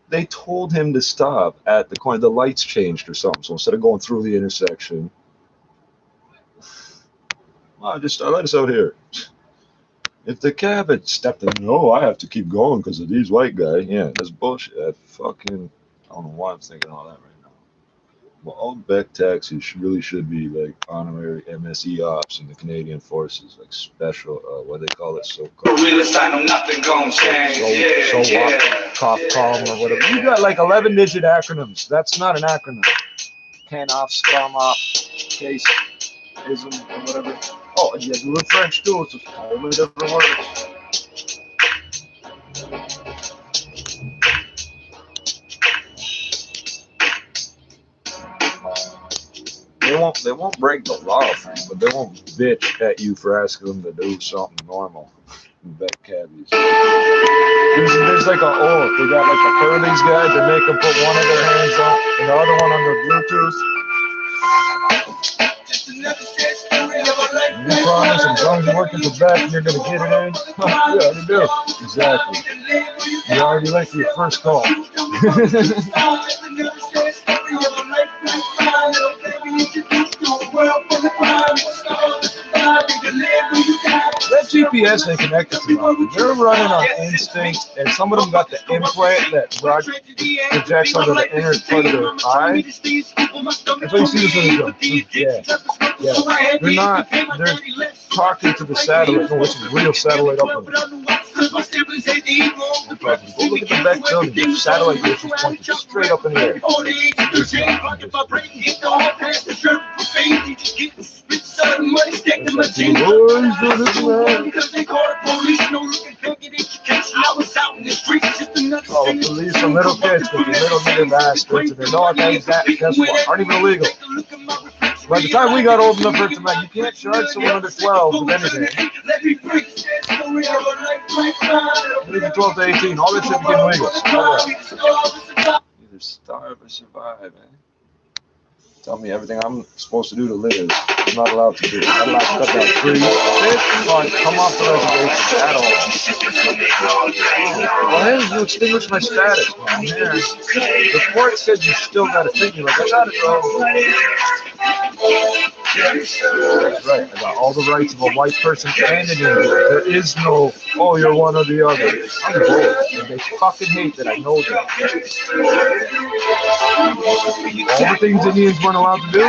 They told him to stop at the corner. The lights changed or something. So instead of going through the intersection, just let us out here. If the cab had stepped in, no, I have to keep going because of these white guys. Yeah, that's bullshit. I don't know why I'm thinking all that right now. Well, all Beck taxis really should be like honorary MSE ops in the Canadian Forces, like special, what do they call it? So-called. I know nothing gonna change. Cop calm or whatever. You got like 11-digit acronyms. That's not an acronym. Can off, scrum off, case, ism, or whatever. Oh, and you do it French too. It's just totally different words. They won't break the law for you, but they won't bitch at you for asking them to do something normal. Beck cabbies. There's like they got like a pair of these guys that make them put one of their hands on and the other one on their Bluetooth. You promise as long as you're working for Beck, you're gonna get it in? Yeah, you do. Exactly. You're already late for your first call. That GPS ain't connected to them. They're running on instinct, and some of them got the implant that projects onto the inner part of their eye. That's why you see this in the film. Yeah. They're talking to the satellite. No, it's a real satellite up there. Go look at the back building. The satellite dish is pointed straight up in the air. Oh, the police are little kids with the little nigger bastards, and they know things that, guess what, aren't even illegal. By the time we got old enough for it to matter, you can't charge someone under 12 with anything. Maybe 12 to 18, all that shit became legal. Either starve or survive, man. Tell me everything I'm supposed to do to live. I'm not allowed to do. I'm not allowed to cut down trees, fish, or come off the reservation at all. Well, here's to extinguish my status, man. Yeah. The court said you still got to think. You're like, I got it, bro. That's right. I got all the rights of a white person and an Indian. There is no, you're one or the other. I'm both. And they fucking hate that I know that. All the things Indians weren't allowed to do,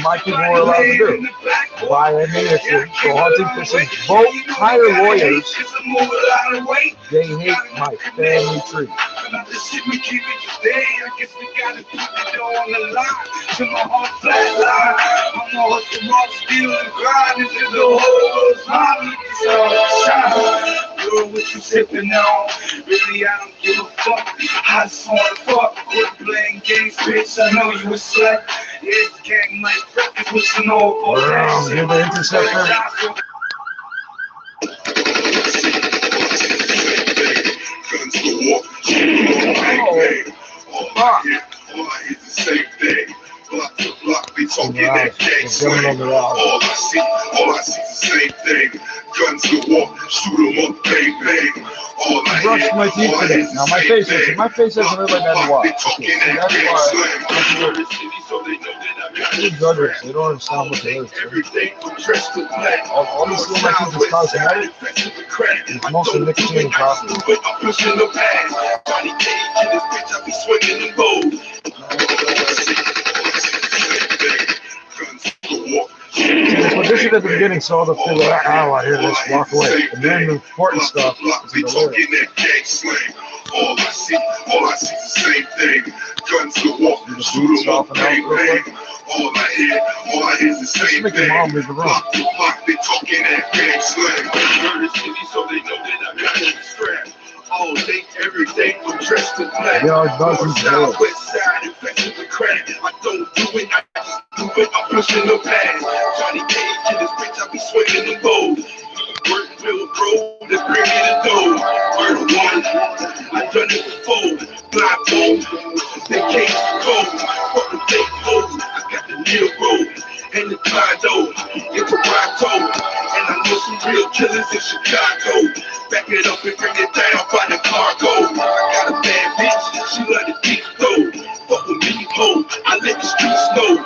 my people were allowed to do. Buy ammunition, go hunting, fishing, vote, hire lawyers. They hate my family tree. What you sipping on? Really, I don't give a fuck. I just wanna fuck. Quit playing games, bitch. I know you a slut. It's gang like breakfast with some old boy. Give the interceptor. Guns go up, bang, all I hear is the same thing. Block to block, they talking that gang slang. All I see is the same thing. Guns go up, shoot them up, bang, bang. All I brushed my teeth today. Now my face hasn't hurt like that in a while. Okay, so that's why. People judge us. They don't understand what they is. Obviously, my kids is cosmetic. It's mostly nicotine and coffee. It's audition at the beginning, so the people are like, oh, I hear this, walk away. And then the important stuff is in the lyrics. All I see is the same thing. Guns go off, shoot 'em up, bang, bang. All I hear is the same thing. Block to block, they talking that gang slang. Heard the city, so they know that I got it strapped. All day, every day, I'm dressed in black. North side, west side, infected with crack. I don't do it, I just do it. I'm pushing the past. Johnny Cage in this bitch, I be swinging the gold. Work will grow, let's bring me the dough. Murder one, I done it before. Blindfold, they can't go. Fuck the fake hoes, I got the needle road. And the condo, in Toronto. And I know some real killers in Chicago. Back it up and bring it down by the cargo. I got a bad bitch, she love the deep though. Fuck with me, ho, I let the streets know.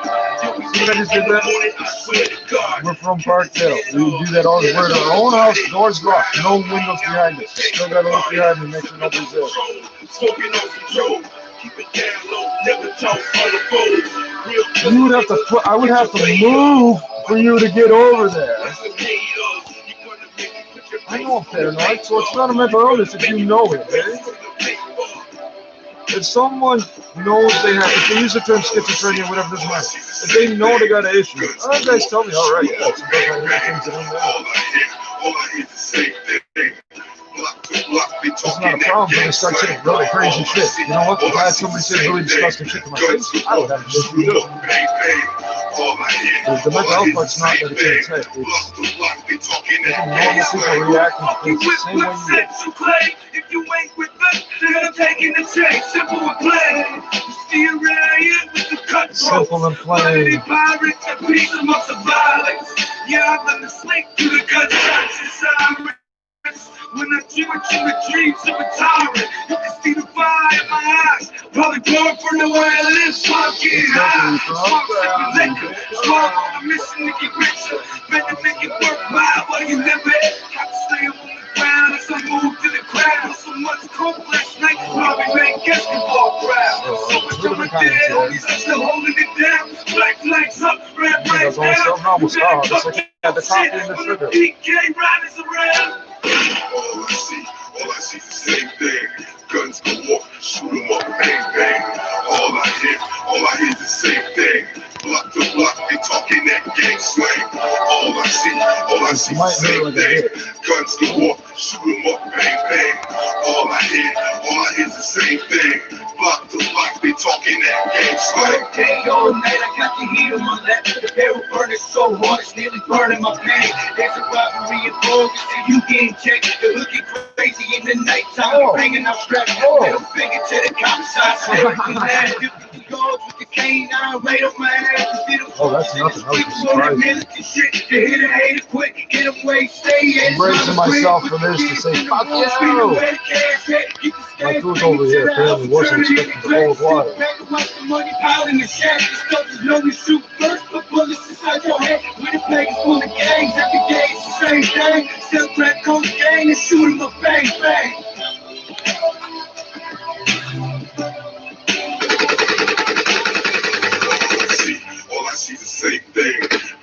We're from Parkdale. We do that all. We're in our own house, doors locked, no windows behind us. Still gotta look behind me, make sure nobody's there. Smoking on control, keep it down low, never talk on the phone. You would have to put, I would have to move for you to get over there. I know I'm paranoid, so it's not a mental illness if you know it, eh? If someone knows they have, if they use the term schizophrenia, whatever this matter, if they know they got an issue, oh, guys tell me, all right, yeah, sometimes I hear things that I'm It's not a problem when they start saying really crazy shit. You know what? If I had somebody say really disgusting shit to my face, I would have an issue too. The mental health part's not that it's in its head. It's normal people reacting to things the same way you do. If you ain't with us, then I'm taking the chase. Simple and plain. You see around here with the cutthroat. Simple and plain. Pirates and peace amongst the violence. Yeah, I'm in the slink through the gunshots and sirens. When I dream the dreams of a tyrant, you can see the fire in my eyes. Probably born from the way I live, so I'm getting high. Smoke sipping liquor, strong on a mission to get richer. Better make it worthwhile while you live it. Have to stay up on the ground as I move to the crowd. So much coke last night, probably made basketball crowd. So much of a dead, all these are still holding it down. Black flags up, red flags down. All the coffee and the sugar. DK riders around. All I see is the same thing. Guns go off, shoot 'em up, bang, bang. All I hear is the same thing. Block to block, they talking that gang slang. All I see is the same thing. Guns go off, shoot 'em up, bang, bang. All I hear is the same thing. Block to block, they talking that gang slang. Day all night, I got the heat on my lap. The barrel burning so hard, it's nearly burning my pain. There's a robbery in August, and you getting checked. You're looking crazy in the nighttime, banging out straps. Middle finger to the cops, I swear to God. The guards with the canine right on my ass. Oh, that's nothing. That was I'm bracing myself for this to say, fuck you! My crew's over here, apparently wasn't expecting the cold water. Money piling the shack, the stuff is known to shoot first, but bullets inside your head. With the plagues full of gangs, every day it's the same thing. Still crack cocaine and shoot 'em up, bang, bang. All I see is the same thing.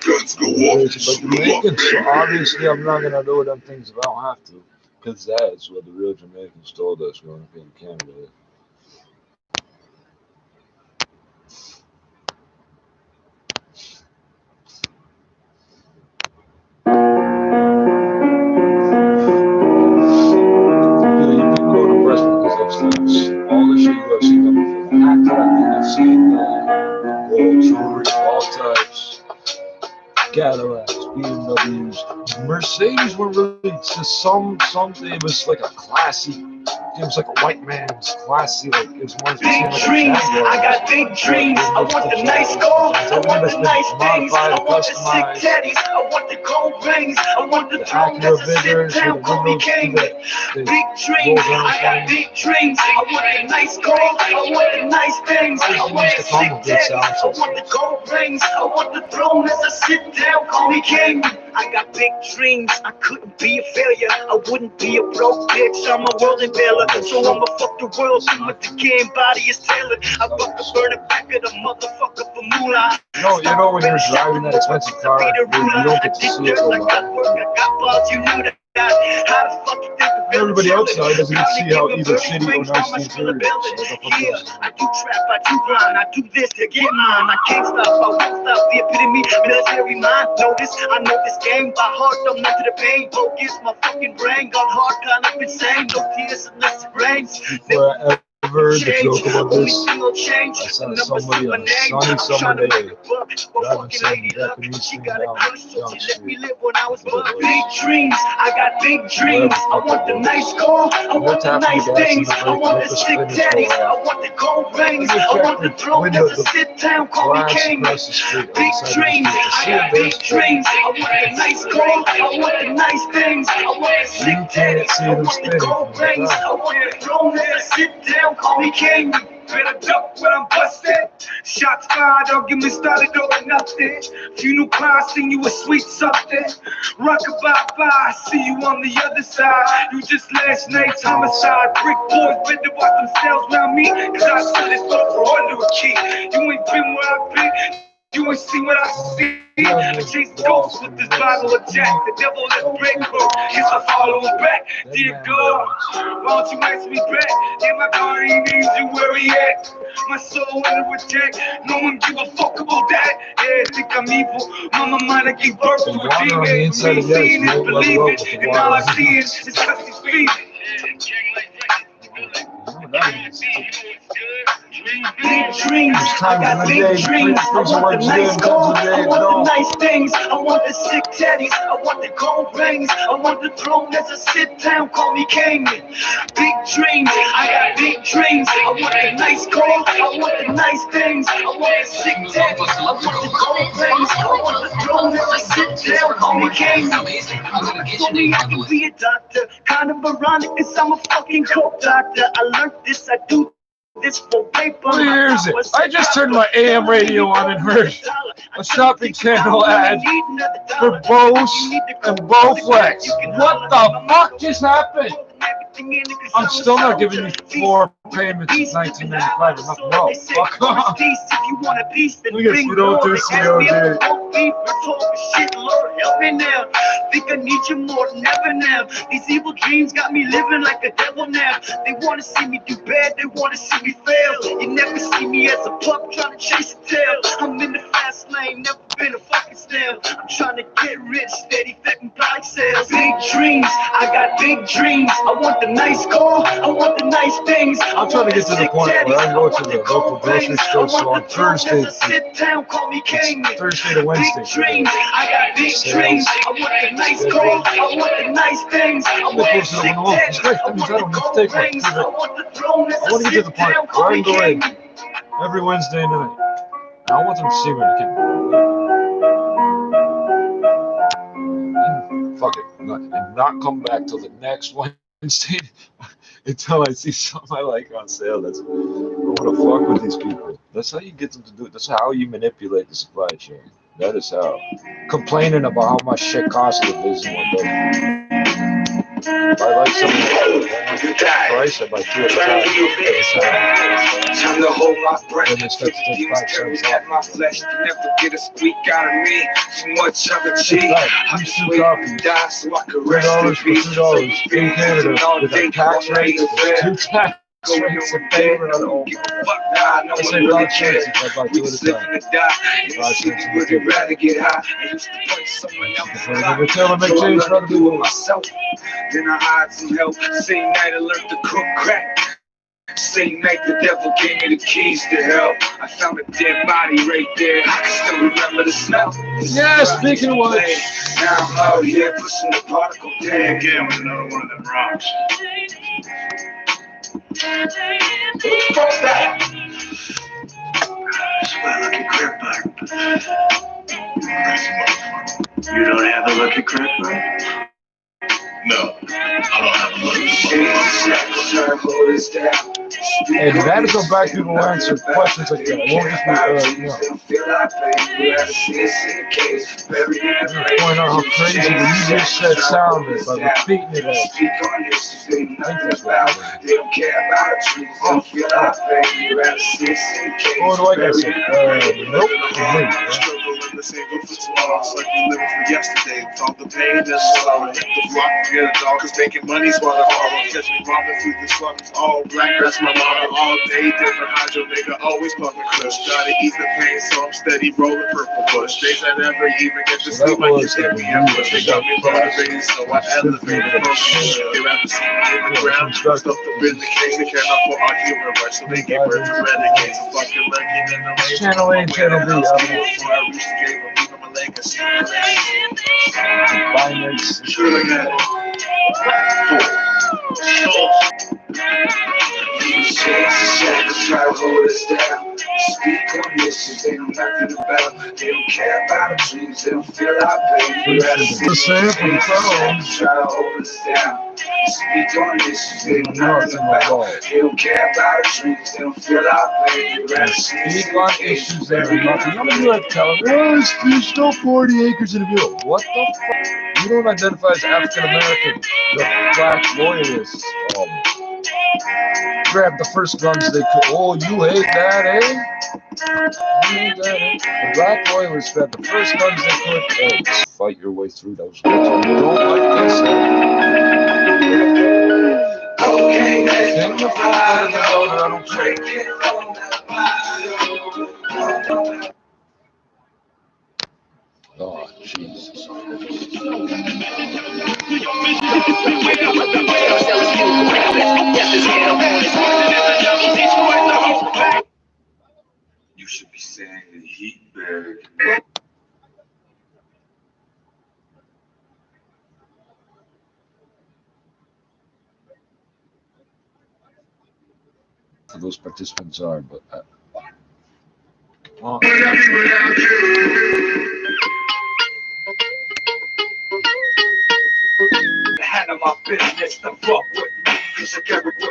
Guns go off, shoot 'em up, bang, So obviously I'm not gonna do them things if I don't have to. Because that's what the real Jamaicans told us growing up in Canada. All the shit you have seen them World Tours, all types, Cadillacs, BMWs, Mercedes were really to some it was like a classy seems like a white man's classy, like it's one of big dreams. I got big dreams. I want the nice car. I want the nice things. I want the sick teddies. I want the gold rings. I want the throne that's a sit down, call me king. Big dreams. I got big dreams. I want the nice car. I want the nice things. I want the sick teddies. I want the gold rings. I want the throne that's a sit down, call me king. I got big dreams. I couldn't be a failure. I wouldn't be a broke bitch. I'm a world invader. So I'ma fuck the world through with the game. Body is tailored. I fuck the burn the back of the motherfucker for moolah. You know when you're driving that expensive car, you don't get to see it go by. I got balls, you knew that. How the fuck you think everybody outside doesn't get to see how either shitty or nice the interior is. Yeah, I do trap, I do grind, I do this to get mine. I can't stop, I won't stop. The epitome, military mind. Notice, I know this game by heart. Don't enter the pain. Focus, my fucking brain got hard, kind of insane. No tears unless it rains. Ever the joke about this, I saw somebody on a sunny summer day driving some Japanese thing down Young Street. Big dreams, I got big dreams. I want the nice car, I want the nice things. I want the sick daddies, I want the gold rings. I want the throne that's a sit down, call me king. Big dreams, I got big dreams. I want the nice car, I want the nice things. I want the sick daddies, I want the gold rings. I want the throne that's a sit down, call me king. Better duck when I'm busted. Shots fired, don't get me started over nothing. Funeral pie, sing you a sweet something. Rock-a-bye-bye, see you on the other side. You just last night's homicide. Brick boys better watch themselves around me, cause I said it's over under a key. You ain't been where I've been, you ain't seen what I see. I chase ghosts with this bottle of Jack. The devil is breakthrough. Yes, I follow him back. Dear God, why don't you ask me back? Yeah, my guardian angel, where he at? My soul under attack. No one give a fuck about that. Yeah, think I'm evil. Mama might have gave birth to a demon. Me seeing is believing, and all I see is cause he's feeding. Big dreams, I got big dreams. I want the nice car, I want the nice things. I want the sick teddies, I want the gold rings. I want the throne that's a sit down, call me king. Big dreams, I got big dreams. I want the nice car, I want the nice things. I want the sick teddies, I want the gold rings. I want the throne that's a sit down, call me king. Told me I can be a doctor, kind of ironic, cause I'm a fucking coke doctor. I learned this, I do this for paper. Where is it? I just turned my AM radio on and heard a shopping channel ad for Bose and Bowflex. What the fuck just happened? I'm still not giving you 4 payments since 1995 or nothing else. Fuck off. Look at you don't do COD. Shit, Lord, help me now. Think I need you more than ever now. These evil dreams got me living like a devil now. They wanna see me do bad, they wanna see me fail. You never see me as a pup trying to chase a tail. I'm in the fast lane, never been a fucking snail. I'm trying to get rich, steady fetting bike sales. Big dreams, I got big dreams. I want the nice car, I want the nice things. I'm trying to get to the point where I go to the local grocery store, so on Thursday to Wednesday. I got big dreams. I want the nice car, I want the nice things. I want the sick daddies, I want the gold rings. I want the throne that's a sit down, call me king. Every Wednesday night. I want them to see me and fuck it. And not come back till the next Wednesday until I see something I like on sale. I want to fuck with these people. That's how you get them to do it. That's how you manipulate the supply chain. That is how. Complaining about how much shit costs in the business one day. If I like something price, I buy 2 at a time. Time to hold my breath. Demons tearing at my flesh. You never get a squeak out of me. Too much of a cheat. I'm just waiting to die so I can rest in peace. $2 in Canada with a tax rate of 2 tax. It's a favor at all. I say 5 cents if I buy 2 at a time. 5 cents would you rather get high? I used to punch someone else. Tell them make change for the myself. Then I hired some help. Same night I learned to cook crack. Same night the devil gave me the keys to hell. I found a dead body right there. I can still remember the smell. Yeah, speaking of what. Now I'm out here pushing the particle down. Again with another one of them rocks. Fuck that. Swear lucky crap button. You don't have a lucky crap button? No, I don't have a lucky crap button. Hey, the bad is go back, people will answer questions like that. It won't just be, I'm gonna point out how crazy the user said sounded by repeating it all. I think that's what it is. Oh, do I guess it? Nope. Wait. Single for tomorrow, it's like we living for yesterday. With all the pain and sorrow, hit the block, get a dog, cause making money's what I follow. Catch me robbing through the slums, all black, that's my motto. All day, different hydro, nigga, always pumping kush. Gotta ease the pain, so I'm steady rolling purple bush. Days I never even get to sleep, I just hit me and push. They got me motivated, so I elevated. They rather see me in the ground, stuffed up in the case. They can't afford our human rights, so they get birth to renegades. I'm fucking lucky in the race. Channel A, Channel B, Binance. Try to hold us down. Speak on this, they know nothing about. They don't care about our dreams, they don't feel our pain. Try to hold us down. Speak on this, they know nothing about. They don't care about our dreams, they don't feel our pain. Speak on issues that are nothing. You don't like telling me, oh, there's still 40 acres in a view. What the fuck? You don't identify as African American. You're black loyalists. Grab the first guns they could. Oh, you hate that, eh? You hate that, eh? The black loyalists grabbed the first guns they could. Oh, just fight your way through those guns. You don't like this, eh? Okay, Take your phone out of the loader, I don't care. Oh, Jesus. You should be saying the heat better. Those participants are, but Handle my business, the fuck with me. You should get with me.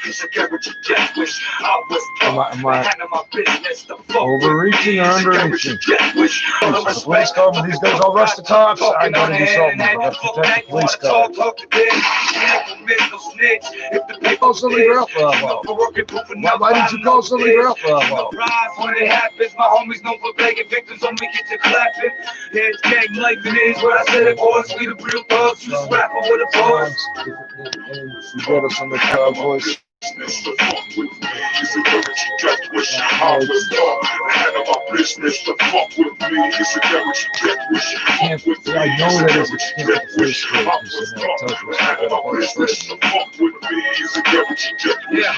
You should get what you get. Wish I was handle my business, the fuck overreaching or underreaching? The police come and these guys all rush the cops. I gotta do something. I gotta protect the police car. Call somebody girl. Why didn't you call somebody girl? When it happens, my homies know for begging victims on me get to clapping. Yeah, it's gang life, and it is what I said it was. We the real thugs, you just rapping with a voice. You got us on the Cowboys. The fuck with me, is it what you get, wish I was done. Handle my business, the fuck with me, is it what you get, wish I was done. I know that is a can't place for it. Handle my business, the fuck with me, is it what you get, yeah.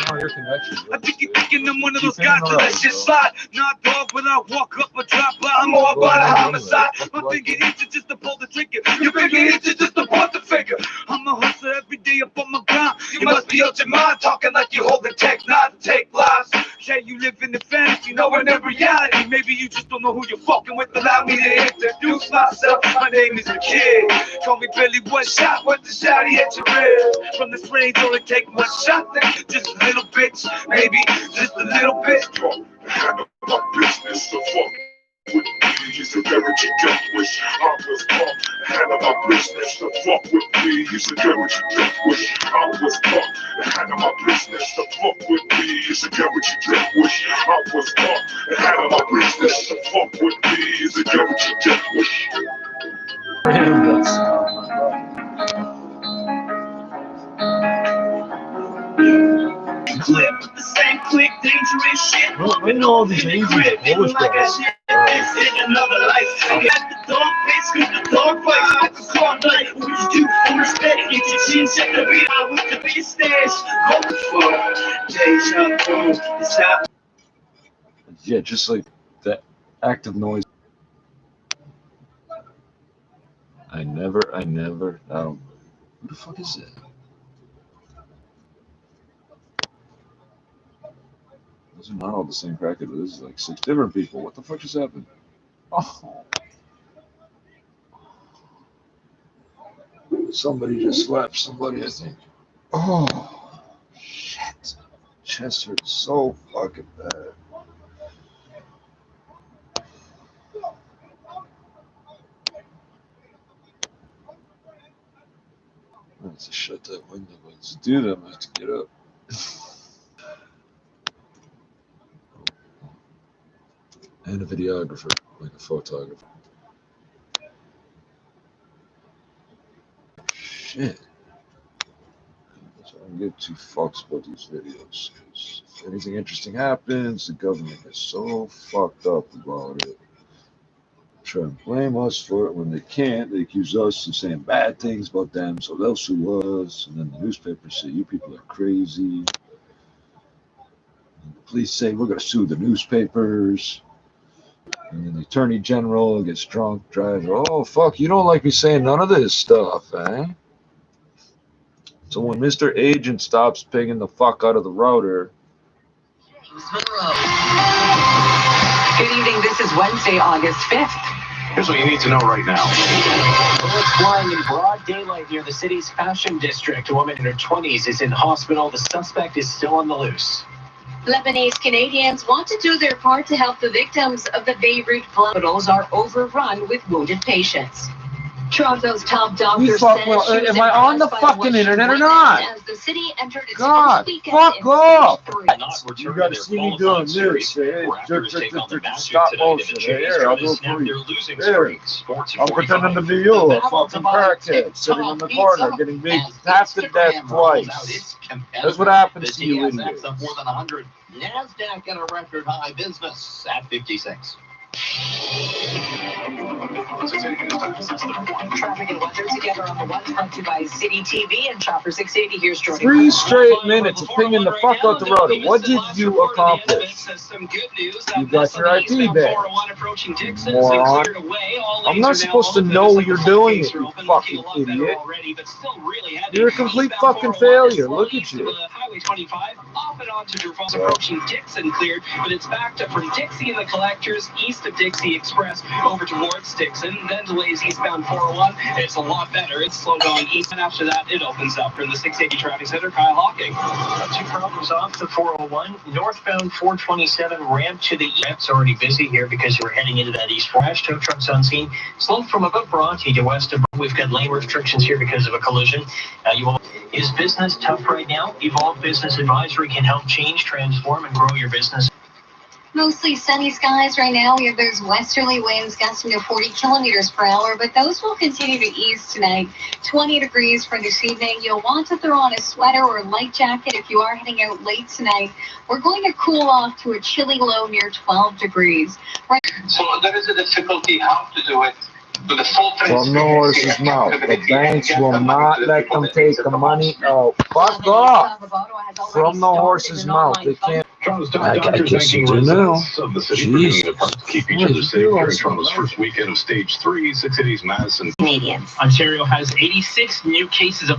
I think you're thinking I'm one of those guys to let shit slide. Not dog, but I walk up or drop by. I'm all about a homicide. I'm thinking it's just to pull the trigger. You thinking it's just to point the finger. I'm a hustler every day up on my grind. You must be out your mind talking like you hold the tech, not to take lives. Yeah, you live in the fantasy, knowing the reality. Maybe you just don't know who you're fucking with. Allow me to introduce myself. My name is the Kid. Call me Billy One Shot with the shotty at your ribs. From this range, only take one shot, then just a little bitch, maybe just a little bit. Handle my business, the fuck with me, is it what you get, wish I was gone. Handle my business, the fuck with me, is it what you get, wish I was gone. Handle my business, the fuck with me, is it what you get, wish I was gone. Handle my business, the fuck with me, is it what you get, wish. Clip the same click, dangerous shit. We know all these easy Polish guys. Another life. At the dog face, with the dog fight. At the car night, what you do for respect? Get your chin checked the beat out with the business. Go for deja vu. It's happening. Yeah, just like that active noise. I never, who the fuck is that? Those are not all the same crackhead. This is like 6 different people. What the fuck just happened? Oh. Somebody just slapped somebody, I think. Oh, shit. Chest hurts so fucking bad. I have to shut that window, but to do that, I have to get up. And a videographer, like a photographer. Shit. So I don't get too fucked about these videos. If anything interesting happens, the government gets so fucked up about it. Try and blame us for it when they can't. They accuse us of saying bad things about them, so they'll sue us. And then the newspapers say, you people are crazy. And the police say, we're going to sue the newspapers. And then the attorney general gets drunk, drives, oh, fuck, you don't like me saying none of this stuff, eh? So when Mr. Agent stops pinging the fuck out of the router. Good evening. This is Wednesday, August 5th. Here's what you need to know right now. Bullets flying in broad daylight near the city's fashion district. A woman in her 20s is in hospital. The suspect is still on the loose. Lebanese Canadians want to do their part to help the victims of the Beirut flood. Hospitals are overrun with wounded patients. Toronto's top doctor You says fuck she well, was am I on the impressed by fucking what internet she or not? witnessed as the city entered its God, first weekend fuck in off! stage You gotta see me doing this. Hey, stop motion. Here, I'll do it for you. Here, I'm pretending to be you, a fucking crackhead, sitting in the corner, getting beat half to death twice. That's what happens to you idiots. Up more than 100. NASDAQ at a record high business at 56. Traffic and weather together on the one, brought to you by City TV and Chopper 680. Here's Jordan. 3 straight minutes of pinging the fuck out the router. What did you accomplish? You got your IP back. Moron. I'm not supposed to know you're doing it, you fucking idiot. You're a complete fucking failure. Look at you. Highway 25 off and onto Jervos approaching Dixon cleared, but it's backed up from Dixie and the collectors east of Dixie Express over towards Dixon, then delays eastbound 401. It's a lot better. It's slow going east, and after that it opens up. From the 680 traffic center, Kyle Hawking. 2 problems off the 401. Northbound 427 ramp to the east. It's already busy here because we're heading into that east crash. Tow trucks on scene. Slow from about Bronte to west of. We've got lane restrictions here because of a collision. Is business tough right now? Evolve Business Advisory can help change, transform, and grow your business. Mostly sunny skies right now. We have those westerly winds gusting to 40 kilometers per hour, but those will continue to ease tonight. 20 degrees for this evening. You'll want to throw on a sweater or a light jacket if you are heading out late tonight. We're going to cool off to a chilly low near 12 degrees. Right. So there is a difficulty how to do it. From the horse's mouth. The banks will not let them take the money out. Fuck off! From the horse's mouth. They can't. I guess you do now. Of the city bringing apart to keep each other safe during Toronto's first weekend of Stage 3, 6 cities, Madison. Canadians. Ontario has 86 new cases of